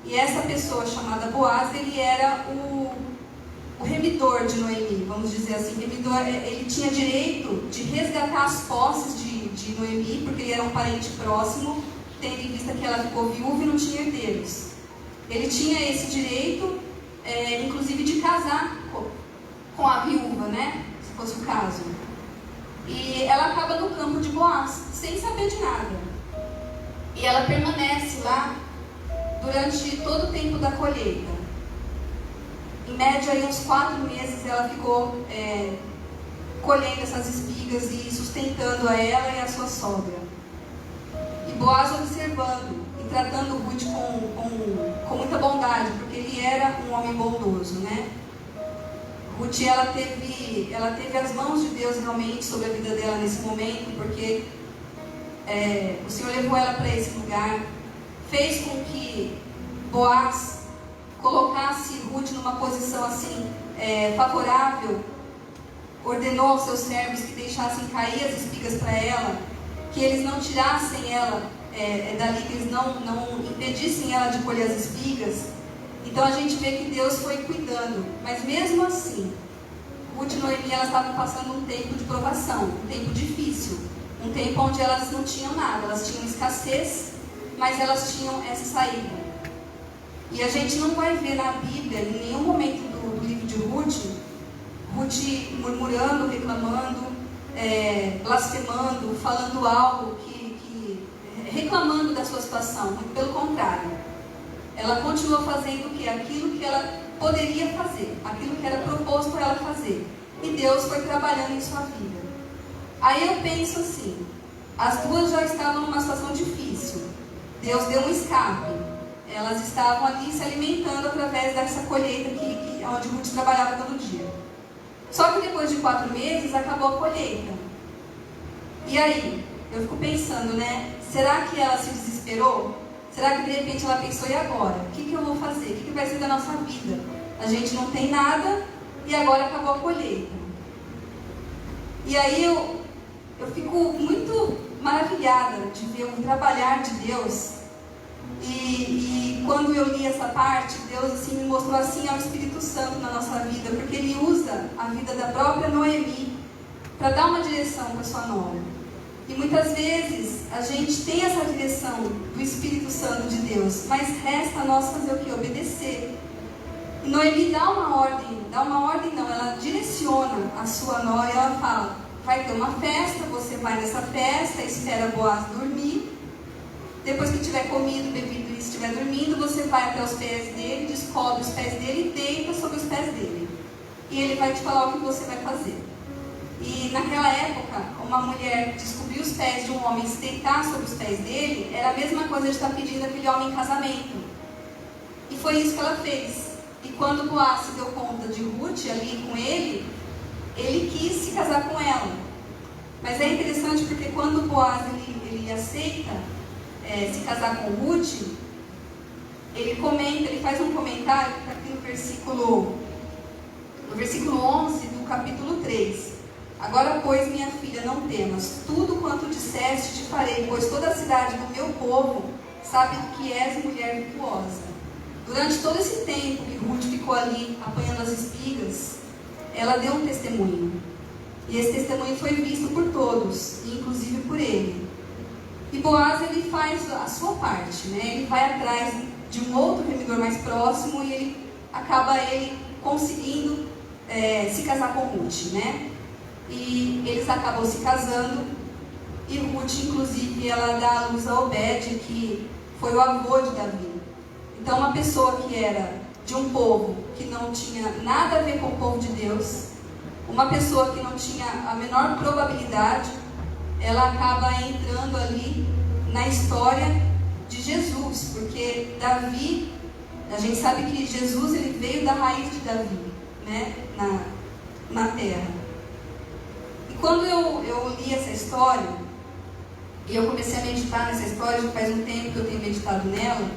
E essa pessoa chamada Boaz, ele era o remidor de Noemi, vamos dizer assim. Remidor, ele tinha direito de resgatar as posses de Noemi, porque ele era um parente próximo, tendo em vista que ela ficou viúva e não tinha herdeiros. Ele tinha esse direito, inclusive de casar com a viúva, né? Se fosse o caso. E ela acaba no campo de Boaz, sem saber de nada. E ela permanece lá durante todo o tempo da colheita. Em média, aí, uns 4 meses ela ficou colhendo essas espigas e sustentando a ela e a sua sogra. E Boaz observando e tratando Ruth com muita bondade, porque ele era um homem bondoso, né? Ruth, ela teve as mãos de Deus realmente sobre a vida dela nesse momento, porque o Senhor levou ela para esse lugar, fez com que Boaz colocasse Ruth numa posição assim favorável, ordenou aos seus servos que deixassem cair as espigas para ela, que eles não tirassem ela dali, que eles não impedissem ela de colher as espigas. Então a gente vê que Deus foi cuidando, mas mesmo assim, Ruth e Noemi, elas estavam passando um tempo de provação, um tempo difícil, um tempo onde elas não tinham nada, elas tinham escassez, mas elas tinham essa saída. E a gente não vai ver na Bíblia, em nenhum momento do livro de Ruth murmurando, reclamando, blasfemando, falando algo reclamando da sua situação. Muito pelo contrário. Ela continuou fazendo o quê? Aquilo que ela poderia fazer, aquilo que era proposto para ela fazer. E Deus foi trabalhando em sua vida. Aí eu penso assim, as duas já estavam numa situação difícil. Deus deu um escape. Elas estavam ali se alimentando através dessa colheita onde Ruth trabalhava todo dia. Só que depois de 4 meses acabou a colheita. E aí, eu fico pensando, né? Será que ela se desesperou? Será que de repente ela pensou, e agora? O que eu vou fazer? O que vai ser da nossa vida? A gente não tem nada e agora acabou a colheita. E aí eu fico muito maravilhada de ver o trabalhar de Deus. E quando eu li essa parte, Deus assim, me mostrou assim ao Espírito Santo na nossa vida, porque Ele usa a vida da própria Noemi para dar uma direção para sua nora. E muitas vezes a gente tem essa direção do Espírito Santo de Deus, mas resta a nós fazer o que? Obedecer. E Noemi dá uma ordem não, ela direciona a sua nora e ela fala: vai ter uma festa, você vai nessa festa, espera Boaz dormir. Depois que tiver comido, bebido e estiver dormindo, você vai até os pés dele, descobre os pés dele e deita sobre os pés dele. E ele vai te falar o que você vai fazer. E naquela época, uma mulher descobrir os pés de um homem e se deitar sobre os pés dele, era a mesma coisa de estar pedindo aquele homem em casamento. E foi isso que ela fez. E quando Boaz se deu conta de Ruth ali com ele quis se casar com ela. Mas é interessante porque quando Boaz ele aceita se casar com Ruth, ele faz um comentário que está aqui no versículo 11 do capítulo 3. Agora, pois, minha filha, não temas, tudo quanto disseste te farei, pois toda a cidade do meu povo sabe que és mulher virtuosa. Durante todo esse tempo que Ruth ficou ali apanhando as espigas, ela deu um testemunho. E esse testemunho foi visto por todos, inclusive por ele. E Boaz, ele faz a sua parte, né? Ele vai atrás de um outro remidor mais próximo e ele acaba conseguindo se casar com Ruth, né? E eles acabam se casando e Ruth, inclusive, ela dá a luz a Obed, que foi o avô de Davi. Então, uma pessoa que era de um povo que não tinha nada a ver com o povo de Deus, uma pessoa que não tinha a menor probabilidade, ela acaba entrando ali na história de Jesus, porque Davi, a gente sabe que Jesus ele veio da raiz de Davi, né, na terra. E quando eu li essa história, e eu comecei a meditar nessa história, já faz um tempo que eu tenho meditado nela,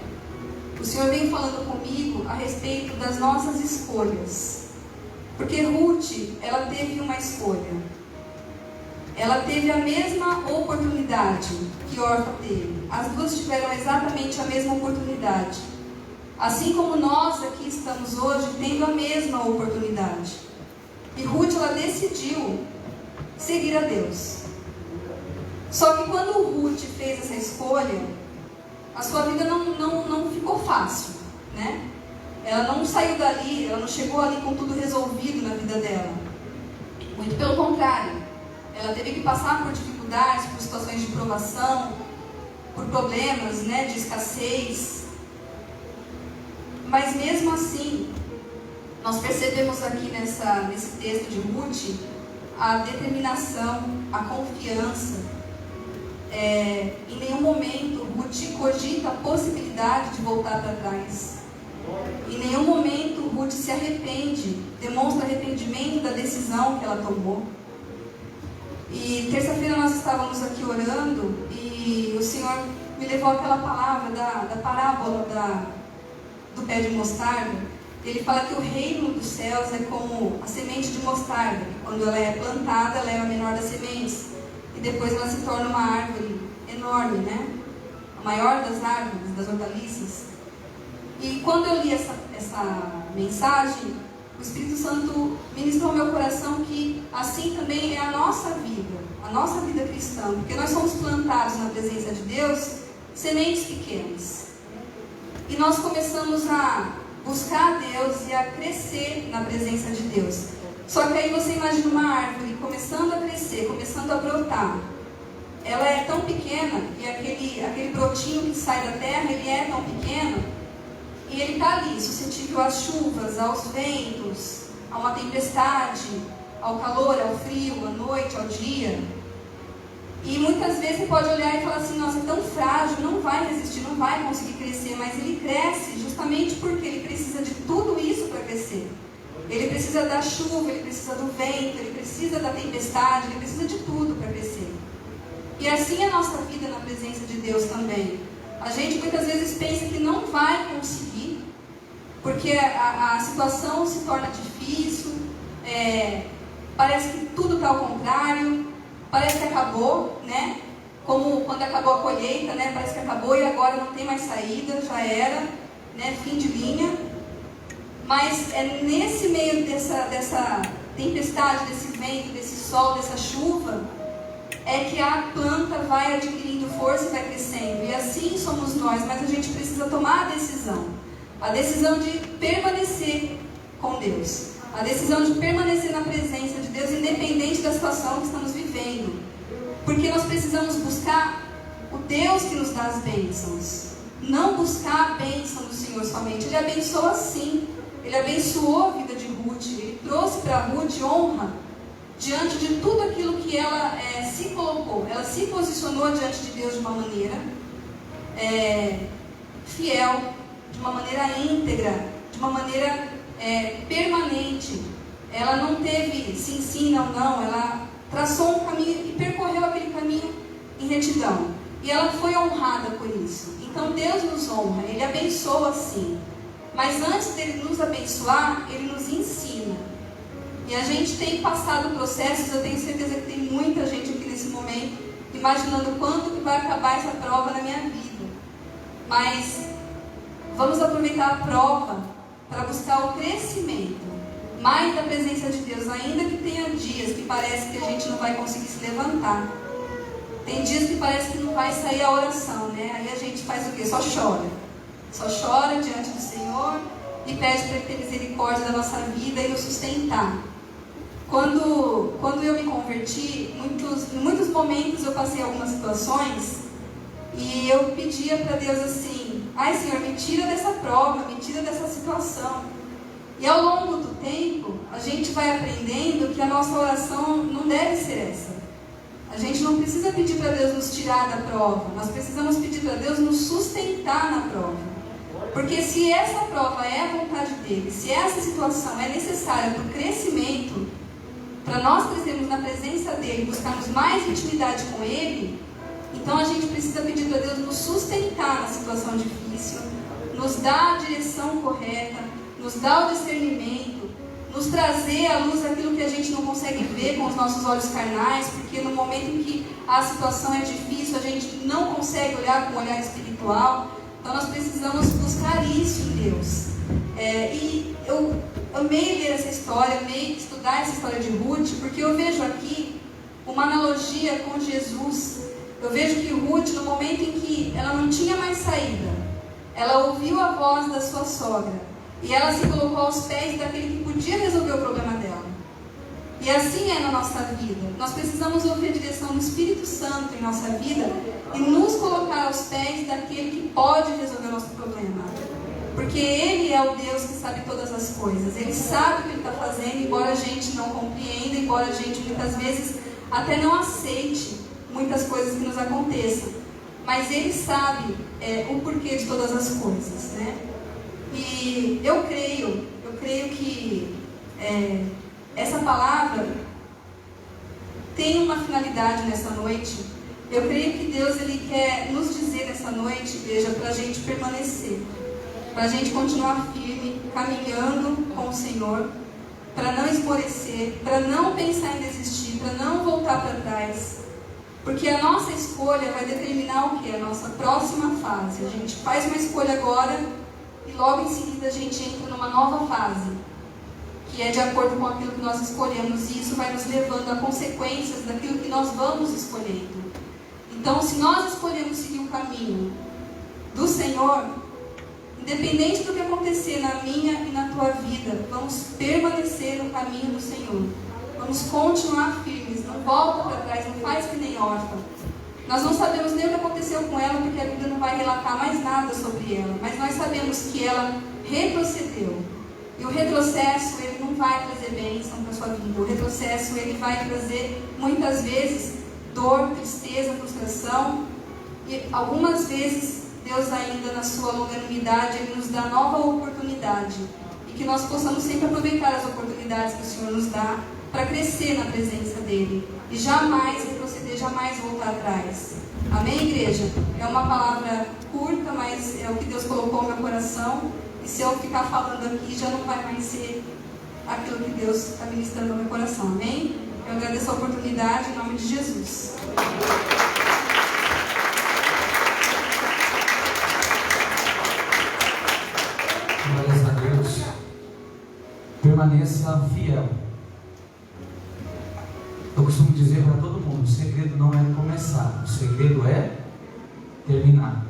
o Senhor vem falando comigo a respeito das nossas escolhas. Porque Ruth, ela teve uma escolha. Ela teve a mesma oportunidade que Orfa teve. As duas tiveram exatamente a mesma oportunidade. Assim como nós aqui estamos hoje tendo a mesma oportunidade. E Ruth, ela decidiu seguir a Deus. Só que quando Ruth fez essa escolha, a sua vida não ficou fácil, né? Ela não saiu dali, ela não chegou ali com tudo resolvido na vida dela. Muito pelo contrário. Ela teve que passar por dificuldades, por situações de provação, por problemas, né, de escassez. Mas mesmo assim, nós percebemos aqui nesse texto de Ruth a determinação, a confiança. Em nenhum momento Ruth cogita a possibilidade de voltar para trás. Em nenhum momento Ruth se arrepende, demonstra arrependimento da decisão que ela tomou. E terça-feira nós estávamos aqui orando e o Senhor me levou àquela palavra da parábola do pé de mostarda. Ele fala que o reino dos céus é como a semente de mostarda, que quando ela é plantada, ela é a menor das sementes. E depois ela se torna uma árvore enorme, né? A maior das árvores, das hortaliças. E quando eu li essa mensagem, o Espírito Santo ministrou ao meu coração que assim também é a nossa vida cristã. Porque nós somos plantados na presença de Deus, sementes pequenas. E nós começamos a buscar a Deus e a crescer na presença de Deus. Só que aí você imagina uma árvore começando a crescer, começando a brotar. Ela é tão pequena, e aquele brotinho que sai da terra, ele é tão pequeno, e ele está ali, suscetível às chuvas, aos ventos, a uma tempestade, ao calor, ao frio, à noite, ao dia. E muitas vezes você pode olhar e falar assim, nossa, é tão frágil, não vai resistir, não vai conseguir crescer, mas ele cresce justamente porque ele precisa de tudo isso para crescer. Ele precisa da chuva, ele precisa do vento, ele precisa da tempestade, ele precisa de tudo para crescer. E assim é a nossa vida na presença de Deus também. A gente muitas vezes pensa que não vai conseguir, porque a situação se torna difícil, parece que tudo está ao contrário, parece que acabou, né? Como quando acabou a colheita, né? Parece que acabou e agora não tem mais saída, já era, né? Fim de linha. Mas é nesse meio dessa tempestade, desse vento, desse sol, dessa chuva, é que a planta vai adquirindo força e vai crescendo. E assim somos nós, mas a gente precisa tomar a decisão de permanecer com Deus, a decisão de permanecer na presença de Deus, independente da situação que estamos vivendo, porque nós precisamos buscar o Deus que nos dá as bênçãos, não buscar a bênção do Senhor somente. Ele abençoa sim, Ele abençoou a vida de Ruth, Ele trouxe para Ruth honra diante de tudo aquilo que ela se colocou. Ela se posicionou diante de Deus de uma maneira fiel, de uma maneira íntegra, de uma maneira permanente. Ela não teve sim, não, ela traçou um caminho e percorreu aquele caminho em retidão. E ela foi honrada por isso. Então Deus nos honra, Ele abençoa sim. Mas antes dele nos abençoar, Ele nos ensina. E a gente tem passado processos, eu tenho certeza que tem muita gente aqui nesse momento imaginando quando que vai acabar essa prova na minha vida. Mas vamos aproveitar a prova para buscar o crescimento, mais da presença de Deus, ainda que tenha dias que parece que a gente não vai conseguir se levantar. Tem dias que parece que não vai sair a oração, né? Aí a gente faz o quê? Só chora diante do Senhor e pede para Ele ter misericórdia da nossa vida e nos sustentar. Quando eu me converti, em muitos momentos eu passei algumas situações e eu pedia para Deus assim: ai Senhor, me tira dessa prova, me tira dessa situação. E ao longo do tempo, a gente vai aprendendo que a nossa oração não deve ser essa. A gente não precisa pedir para Deus nos tirar da prova, nós precisamos pedir para Deus nos sustentar na prova. Porque se essa prova é a vontade dEle, se essa situação é necessária para o crescimento, para nós crescermos na presença dEle, buscarmos mais intimidade com Ele, então a gente precisa pedir para Deus nos sustentar na situação difícil, nos dar a direção correta, nos dar o discernimento, nos trazer à luz aquilo que a gente não consegue ver com os nossos olhos carnais, porque no momento em que a situação é difícil, a gente não consegue olhar com o olhar espiritual. Então nós precisamos buscar isso em Deus. E eu amei ler essa história, amei estudar essa história de Ruth, porque eu vejo aqui uma analogia com Jesus. Eu vejo que Ruth, no momento em que ela não tinha mais saída, ela ouviu a voz da sua sogra e ela se colocou aos pés daquele que podia resolver o problema dela. E assim é na nossa vida. Nós precisamos ouvir a direção do Espírito Santo em nossa vida e nos colocar aos pés daquele que pode resolver o nosso problema. Porque Ele é o Deus que sabe todas as coisas. Ele sabe o que Ele está fazendo, embora a gente não compreenda, embora a gente muitas vezes até não aceite muitas coisas que nos aconteçam. Mas Ele sabe o porquê de todas as coisas, né? E eu creio que essa palavra tem uma finalidade nessa noite. Eu creio que Deus Ele quer nos dizer nessa noite, igreja, para a gente permanecer, para a gente continuar firme, caminhando com o Senhor, para não esmorecer, para não pensar em desistir, para não voltar para trás, porque a nossa escolha vai determinar o que? A nossa próxima fase. A gente faz uma escolha agora e logo em seguida a gente entra numa nova fase, que é de acordo com aquilo que nós escolhemos, e isso vai nos levando a consequências daquilo que nós vamos escolhendo. Então, se nós escolhemos seguir o caminho do Senhor, independente do que acontecer na minha e na tua vida, vamos permanecer no caminho do Senhor. Vamos continuar firmes, não volta para trás, não faz que nem órfã. Nós não sabemos nem o que aconteceu com ela, porque a Bíblia não vai relatar mais nada sobre ela, mas nós sabemos que ela retrocedeu. E o retrocesso, ele não vai trazer bênção para a sua vida. O retrocesso, ele vai trazer, muitas vezes, dor, tristeza, frustração. E algumas vezes, Deus ainda, na sua longanimidade, Ele nos dá nova oportunidade. E que nós possamos sempre aproveitar as oportunidades que o Senhor nos dá para crescer na presença dEle. E jamais retroceder, jamais voltar atrás. Amém, igreja? É uma palavra curta, mas é o que Deus colocou no meu coração. E se eu ficar falando aqui, já não vai mais ser aquilo que Deus está ministrando no meu coração. Amém? Eu agradeço a oportunidade em nome de Jesus. Glórias a Deus. Permaneça fiel. Eu costumo dizer para todo mundo: o segredo não é começar, o segredo é terminar.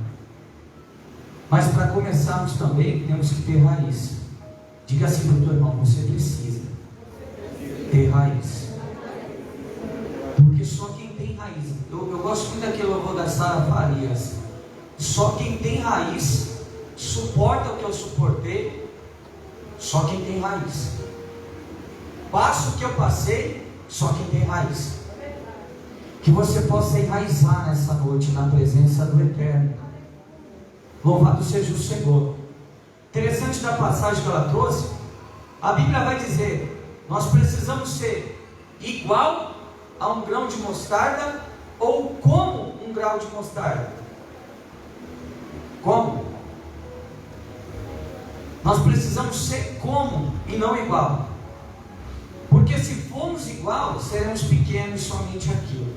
Mas para começarmos também temos que ter raiz. Diga assim para o teu irmão: você precisa ter raiz. Porque só quem tem raiz, eu gosto muito daquele louvor da Sara Farias: só quem tem raiz suporta o que eu suportei. Só quem tem raiz passa o que eu passei. Só quem tem raiz. Que você possa enraizar nessa noite na presença do Eterno. Louvado seja o Senhor. Interessante da passagem que ela trouxe, a Bíblia vai dizer: nós precisamos ser igual a um grão de mostarda ou como um grão de mostarda. Como? Nós precisamos ser como e não igual. Porque se formos igual, seremos pequenos somente aquilo.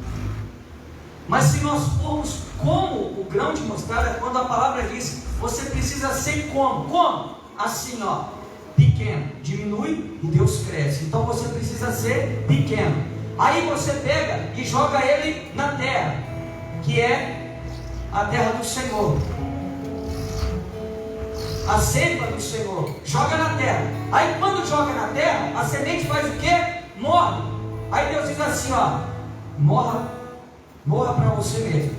Mas se nós formos como o grão de mostarda, quando a palavra diz, você precisa ser como? Como? Assim, ó, pequeno, diminui e Deus cresce. Então você precisa ser pequeno. Aí você pega e joga ele na terra, que é a terra do Senhor. A seiva do Senhor, joga na terra. Aí quando joga na terra, a semente faz o quê? Morre. Aí Deus diz assim, ó: morra para você mesmo.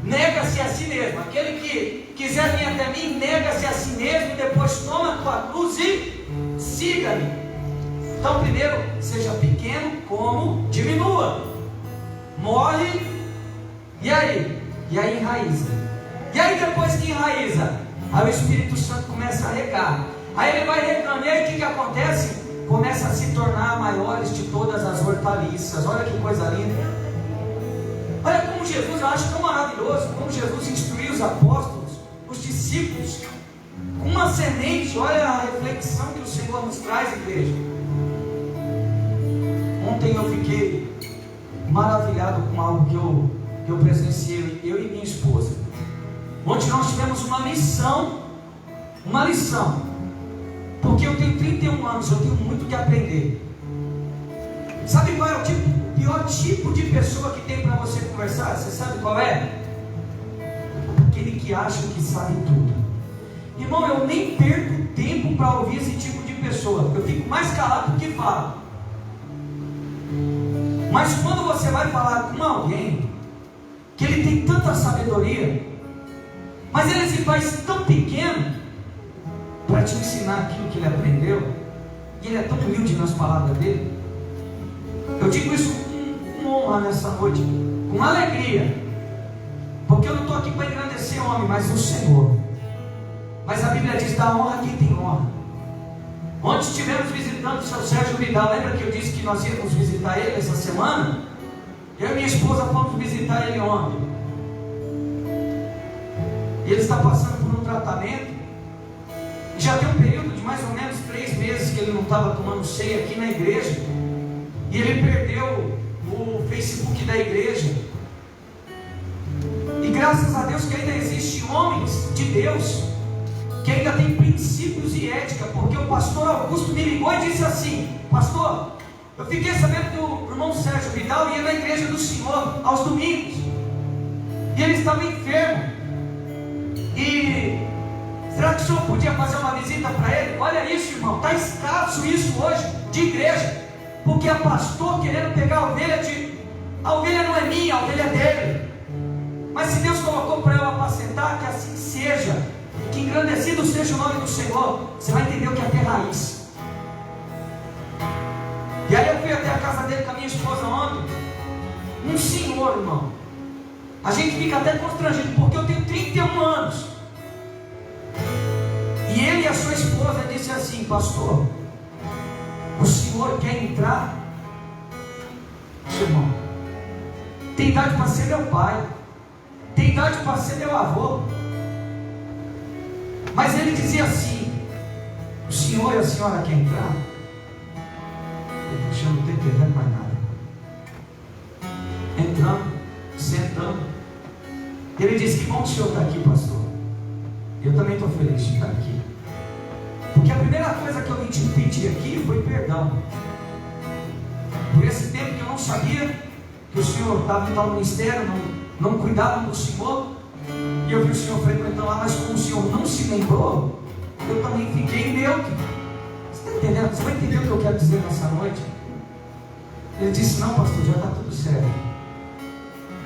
Nega-se a si mesmo. Aquele que quiser vir até mim, nega-se a si mesmo, depois toma a tua cruz e siga-me. Então primeiro, seja pequeno como diminua. Morre. E aí enraiza. E aí depois que enraiza, aí o Espírito Santo começa a regar. Aí ele vai regando. E aí o que acontece? Começa a se tornar maiores de todas as hortaliças. Olha que coisa linda. Olha como Jesus, eu acho tão maravilhoso, como Jesus instruiu os apóstolos, os discípulos, com uma semente. Olha a reflexão que o Senhor nos traz, igreja. Ontem eu fiquei maravilhado com algo que eu presenciei, eu e minha esposa. Ontem nós tivemos uma lição, porque eu tenho 31 anos, eu tenho muito que aprender. Sabe qual é o pior tipo de pessoa que tem para você conversar? Você sabe qual é? Aquele que acha que sabe tudo. Irmão, eu nem perco tempo para ouvir esse tipo de pessoa, eu fico mais calado do que falo. Mas quando você vai falar com alguém que ele tem tanta sabedoria, mas ele se faz tão pequeno para te ensinar aquilo que ele aprendeu, e ele é tão humilde nas palavras dele. Eu digo isso com honra nessa noite, com alegria, porque eu não estou aqui para engrandecer o homem, mas o Senhor. Mas a Bíblia diz: dá honra a quem tem honra. Ontem estivemos visitando o seu Sérgio Vidal. Lembra que eu disse que nós íamos visitar ele essa semana? Eu e minha esposa fomos visitar ele ontem. E ele está passando por um tratamento. E já tem um período de mais ou menos 3 meses que ele não estava tomando ceia aqui na igreja. E ele perdeu o Facebook da igreja. E graças a Deus que ainda existem homens de Deus que ainda tem princípios e ética. Porque o pastor Augusto me ligou e disse assim: pastor, eu fiquei sabendo que o irmão Sérgio Vidal ia na igreja do Senhor aos domingos. E ele estava enfermo. E será que o senhor podia fazer uma visita para ele? Olha isso, irmão, está escasso isso hoje de igreja, porque é pastor querendo pegar a ovelha a ovelha não é minha, a ovelha é dele. Mas se Deus colocou para eu apacentar, que assim seja, que engrandecido seja o nome do Senhor. Você vai entender o que é ter raiz. E aí eu fui até a casa dele com a minha esposa ontem. Um senhor, irmão, a gente fica até constrangido, porque eu tenho 31 anos. E ele e a sua esposa disse assim: pastor, o senhor quer entrar? Irmão, tem idade para ser meu pai, tem idade para ser meu avô. Mas ele dizia assim: o senhor e a senhora querem entrar? Eu não estou entendendo mais nada. Entrando, sentando. Ele disse: que bom que o senhor está aqui, pastor. Eu também estou feliz de estar aqui. Porque a primeira coisa que eu vim te pedir aqui foi perdão. Por esse tempo que eu não sabia que o senhor estava em tal ministério, não cuidava do senhor. E eu vi o senhor frequentando lá, mas como o senhor não se lembrou, eu também fiquei neutro. Você está entendendo? Você vai entender o que eu quero dizer nessa noite? Ele disse: não, pastor, já está tudo certo.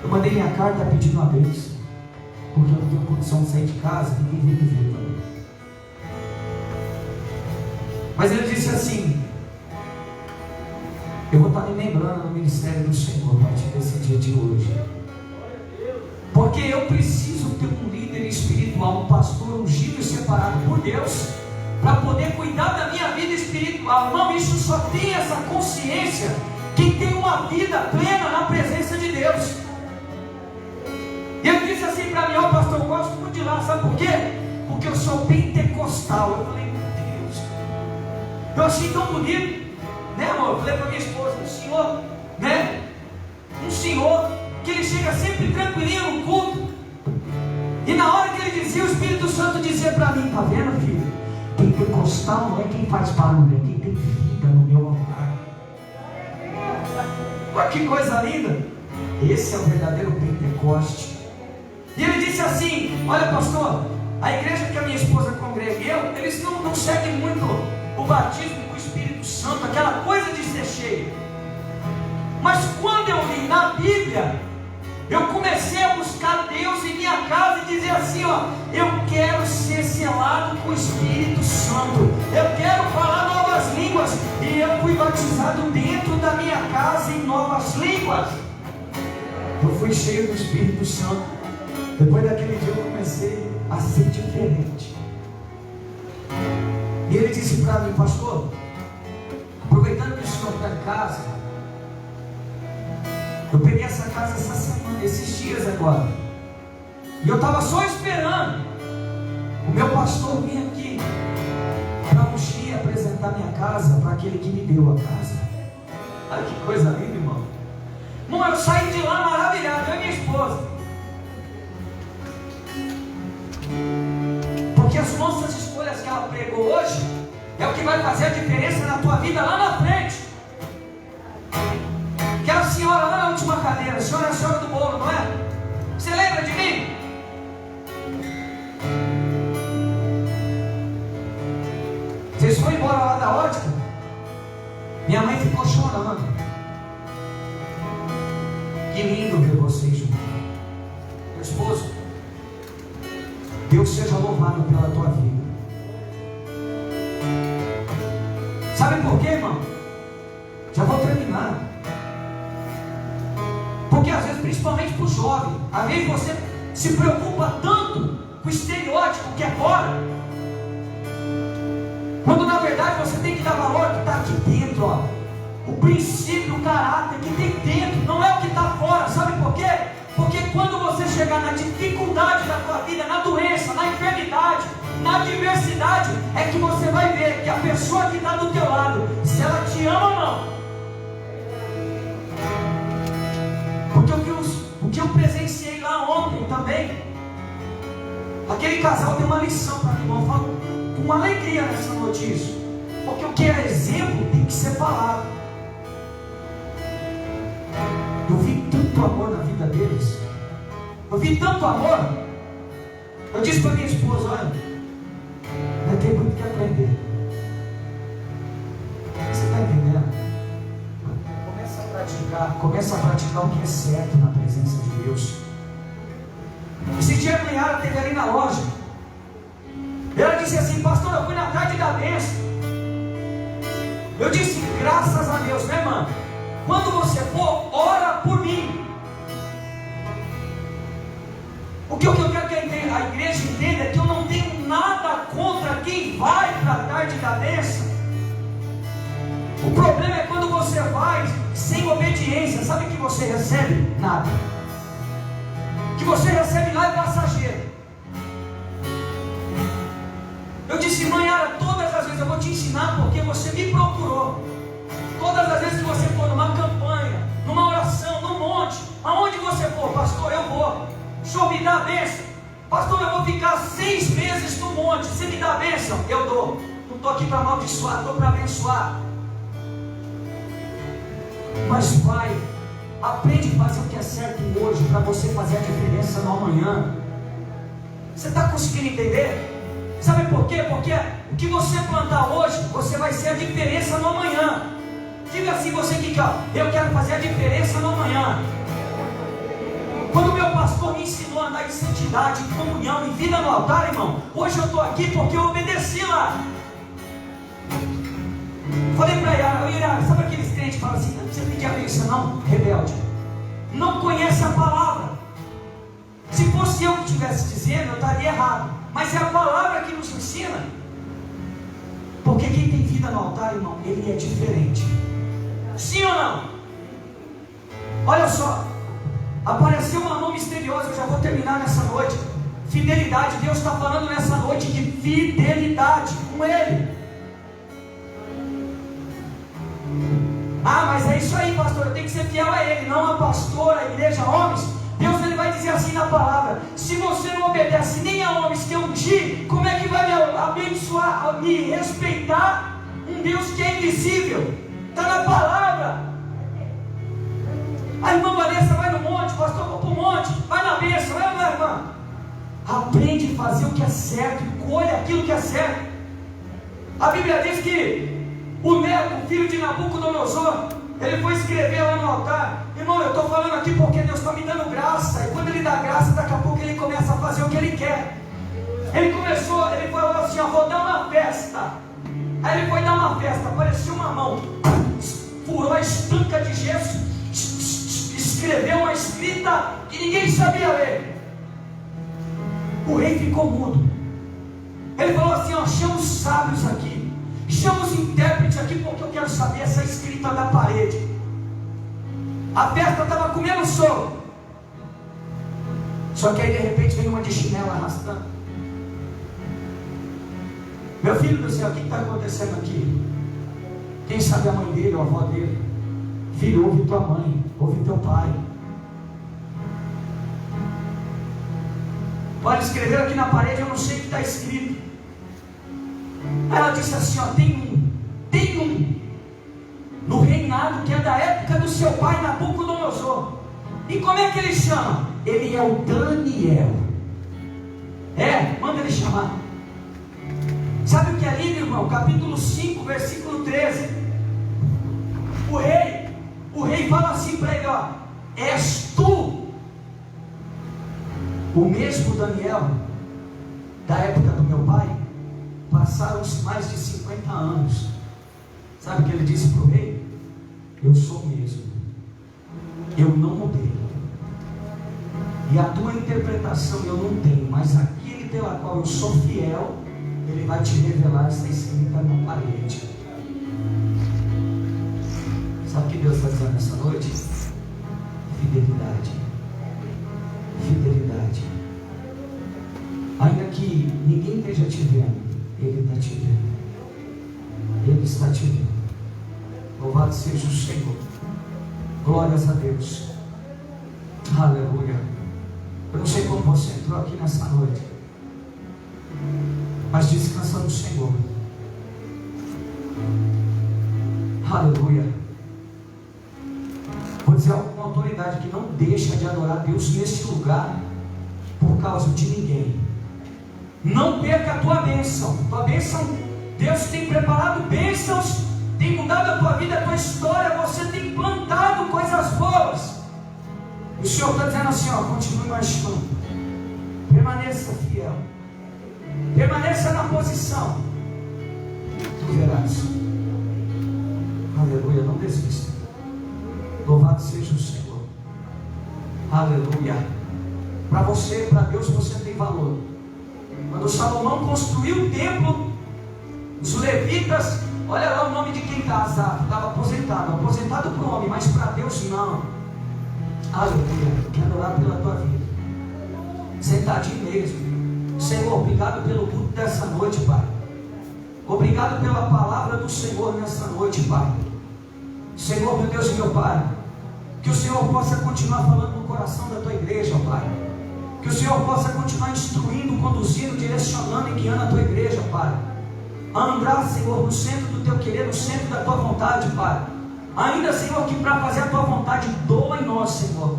Eu mandei minha carta pedindo uma bênção, porque eu não tenho condição de sair de casa, ninguém veio me ver também. Mas ele disse assim: eu vou estar me lembrando no ministério do Senhor a partir desse dia de hoje, porque eu preciso ter um líder espiritual, um pastor ungido e separado por Deus, para poder cuidar da minha vida espiritual. Irmão, isso só tem essa consciência quem tem uma vida plena na presença de Deus. E ele disse assim para mim: ó, pastor, eu gosto muito de lá, sabe por quê? Porque eu sou pentecostal. Eu falei: meu Deus, eu achei tão bonito, né, amor? Eu falei para minha esposa: um senhor, né? Um senhor que ele chega sempre tranquilinho no culto, e na hora que ele dizia, o Espírito Santo dizia para mim: tá vendo, filho? Pentecostal não é quem faz barulho, é quem tem vida no meu altar. Olha que coisa linda! Esse é o verdadeiro Pentecoste. E ele disse assim: olha, pastor, a igreja que a minha esposa congrega e eu, eles não seguem muito o batismo com o Espírito Santo, aquela coisa de ser cheio. Mas quando eu li na Bíblia, eu comecei a buscar Deus em minha casa e dizer assim: ó, eu quero ser selado com o Espírito Santo, eu quero falar novas línguas. E eu fui batizado dentro da minha casa em novas línguas. Eu fui cheio do Espírito Santo. Depois daquele dia eu comecei a ser diferente. E ele disse para mim: pastor, aproveitando que o senhor está em casa, eu peguei essa casa essa semana, esses dias agora, e eu estava só esperando o meu pastor vir aqui para ungir e apresentar minha casa para aquele que me deu a casa. Olha que coisa linda, irmão. Irmão, eu saí de lá maravilhado, eu e minha esposa, porque as nossas escolhas que ela pregou hoje é o que vai fazer a diferença na tua vida lá na frente. Aquela senhora lá na última cadeira, a senhora é a senhora do bolo, não é? Você lembra de mim? Vocês foram embora lá da ótica? Minha mãe ficou chorando. Que lindo ver vocês juntos. Meu esposo, Deus seja louvado pela tua vida. Sabe por quê, irmão? Já vou terminar. Porque às vezes, principalmente para o jovem, às vezes você se preocupa tanto com o estereótipo que é fora, quando na verdade você tem que dar valor que está aqui dentro, ó. O princípio, o caráter que tem dentro, não é o que está fora. Sabe por quê? Porque quando você chegar na dificuldade da tua vida, na doença, na enfermidade, na adversidade, é que você vai ver que a pessoa que está do teu lado, se ela te ama ou não. Porque o que eu presenciei lá ontem também, aquele casal deu uma lição para mim, eu falo com uma alegria nessa notícia, porque o que é exemplo tem que ser falado. Eu vi tanto amor na vida deles, eu vi tanto amor. Eu disse para minha esposa: olha, vai ter muito que aprender. Você está entendendo? Começa a praticar o que é certo na presença de Deus. Esse dia a Cunhada esteve ali na loja. Ela disse assim: pastor, eu fui na tarde da bênção. Eu disse: graças a Deus, né, mano? Quando você for, ora por mim. O que eu quero que a igreja entenda é que eu não tenho nada contra quem vai para a tarde da bênção. O problema é quando você faz sem obediência. Sabe o que você recebe? Nada. O que você recebe lá é passageiro. Eu disse, mãe, Ara, todas as vezes eu vou te ensinar porque você me procurou. Todas as vezes que você for numa campanha, numa oração, num monte, aonde você for, pastor, eu vou. O senhor me dá a bênção. Pastor, eu vou ficar 6 meses no monte. Você me dá a bênção? Eu dou. Não estou aqui para amaldiçoar, estou para abençoar. Mas pai, aprende a fazer o que é certo hoje, para você fazer a diferença no amanhã. Você está conseguindo entender? Sabe por quê? Porque o que você plantar hoje, você vai ser a diferença no amanhã. Diga assim, você que quer, eu quero fazer a diferença no amanhã. Quando meu pastor me ensinou a andar em santidade, em comunhão, em vida no altar, irmão, hoje eu estou aqui porque eu obedeci lá. Falei para Yara, sabe aqueles crentes que falam assim, não precisa pedir a bênção não, rebelde. Não conhece a palavra. Se fosse eu que estivesse dizendo, eu estaria errado. Mas é a palavra que nos ensina. Porque quem tem vida no altar, irmão, ele é diferente. Sim ou não? Olha só, apareceu uma mão misteriosa. Eu já vou terminar nessa noite. Fidelidade, Deus está falando nessa noite de fidelidade com Ele. Ah, mas é isso aí, pastor, eu tenho que ser fiel a Ele, não a pastora, a igreja, homens. Deus ele vai dizer assim na palavra: se você não obedece nem a homens que eu ungir, como é que vai me abençoar, me respeitar um Deus que é invisível? Está na palavra. A irmã Vanessa vai no monte, pastor, vou para o monte, vai na bênção, vai lá, irmã. Aprende a fazer o que é certo, colhe aquilo que é certo. A Bíblia diz que o Neco, filho de Nabucodonosor, ele foi escrever lá no altar. Irmão, eu estou falando aqui porque Deus está me dando graça. E quando Ele dá graça, daqui a pouco Ele começa a fazer o que Ele quer. Ele falou assim, ó, vou dar uma festa. Aí ele foi dar uma festa, apareceu uma mão, furou a estanca de gesso, escreveu uma escrita que ninguém sabia ler. O rei ficou mudo. Ele falou assim, ó, chama os sábios aqui, chama os intérpretes aqui, porque eu quero saber essa escrita da parede. A festa estava comendo solto. Só que aí de repente vem uma de chinela arrastando. Meu filho do céu, o que está acontecendo aqui? Quem sabe a mãe dele ou a avó dele? Filho, ouve tua mãe, ouve teu pai. Pode escrever aqui na parede, eu não sei o que está escrito. Ela disse assim, ó, tem um no reinado que é da época do seu pai Nabucodonosor. E como é que ele chama? Ele é o Daniel. Manda ele chamar. Sabe o que é lindo, irmão? Capítulo 5, versículo 13. O rei fala assim para ele, ó, és tu o mesmo Daniel da época do meu pai? Passaram-se mais de 50 anos. Sabe o que ele disse para o rei? Eu sou mesmo, eu não mudei, e a tua interpretação eu não tenho, mas aquele pela qual eu sou fiel, ele vai te revelar essa escrita na parede. Sabe o que Deus está dizendo nessa noite? Fidelidade. Fidelidade. Ainda que ninguém esteja te vendo, Ele está te vendo. Ele está te vendo. Louvado seja o Senhor. Glórias a Deus. Aleluia. Eu não sei como você entrou aqui nessa noite, mas descansa no Senhor. Aleluia. Vou dizer algo com autoridade, que não deixa de adorar Deus nesse lugar por causa de ninguém. Não perca a tua bênção. Tua bênção, Deus tem preparado bênçãos, tem mudado a tua vida, a tua história. Você tem plantado coisas boas. O Senhor está dizendo assim, ó, continue marchando, permaneça fiel, permaneça na posição, tu verás. Aleluia, não desista. Louvado seja o Senhor. Aleluia. Para você, para Deus, você tem valor. Quando Salomão construiu o templo, Os levitas, olha lá o nome de quem está, estava aposentado para o homem, mas para Deus não. Aleluia, quero orar pela tua vida, sentadinho mesmo. Senhor, obrigado pelo culto dessa noite, Pai. Obrigado pela palavra do Senhor nessa noite, Pai. Senhor, meu Deus e meu Pai, que o Senhor possa continuar falando no coração da tua igreja, Pai. Que o Senhor possa continuar instruindo, conduzindo, direcionando e guiando a tua igreja, Pai. A andar, Senhor, no centro do teu querer, no centro da tua vontade, Pai. Ainda, Senhor, que para fazer a tua vontade, doa em nós, Senhor.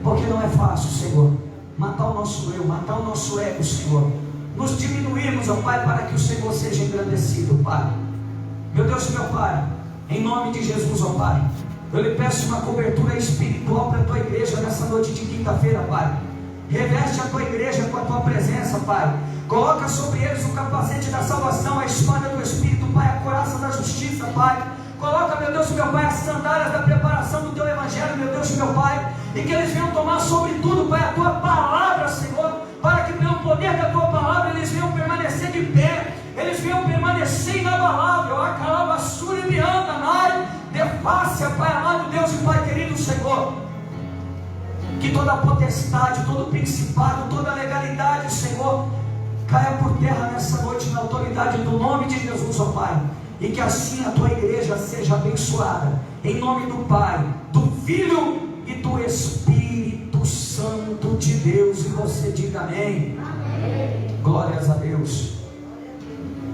Porque não é fácil, Senhor, matar o nosso eu, matar o nosso ego, Senhor. Nos diminuirmos, ó Pai, para que o Senhor seja engrandecido, Pai. Meu Deus e meu Pai, em nome de Jesus, ó Pai, eu lhe peço uma cobertura espiritual para a tua igreja nessa noite de quinta-feira, Pai. Reveste a tua igreja com a tua presença, Pai. Coloca sobre eles o capacete da salvação, a espada do Espírito, Pai, a couraça da justiça, Pai. Coloca, meu Deus e meu Pai, as sandálias da preparação do teu evangelho, meu Deus e meu Pai. E que eles venham tomar sobre tudo, Pai, a tua palavra, Senhor, para que pelo poder da tua palavra eles venham permanecer de pé. Eles venham permanecer inabalável. A calabasura e anda, nai, defácia, Pai amado, Deus e Pai querido, Senhor. Que toda a potestade, todo o principado, toda a legalidade, Senhor, caia por terra nessa noite na autoridade do nome de Jesus, ó Pai. E que assim a tua igreja seja abençoada, em nome do Pai, do Filho e do Espírito Santo de Deus. E você diga amém. Amém. Glórias a Deus.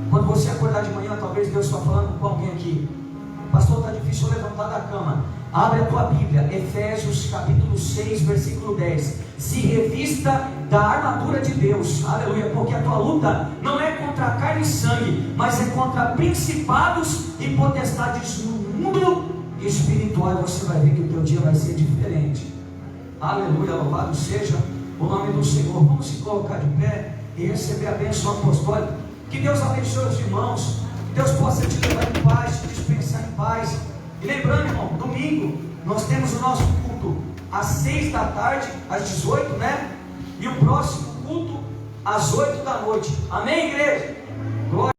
Quando você acordar de manhã, talvez Deus está falando com alguém aqui. Pastor, está difícil levantar da cama. Abre a tua Bíblia, Efésios capítulo 6, versículo 10. Se revista da armadura de Deus, aleluia, porque a tua luta não é contra a carne e sangue, mas é contra principados e potestades no mundo espiritual. E você vai ver que o teu dia vai ser diferente. Aleluia, louvado seja o nome do Senhor. Vamos se colocar de pé e receber a bênção apostólica. Que Deus abençoe os irmãos, que Deus possa te levar em paz, te dispensar em paz. E lembrando, irmão, domingo nós temos o nosso culto às 6 da tarde, às 18, né? E o próximo culto às 8 da noite. Amém, igreja? Glória.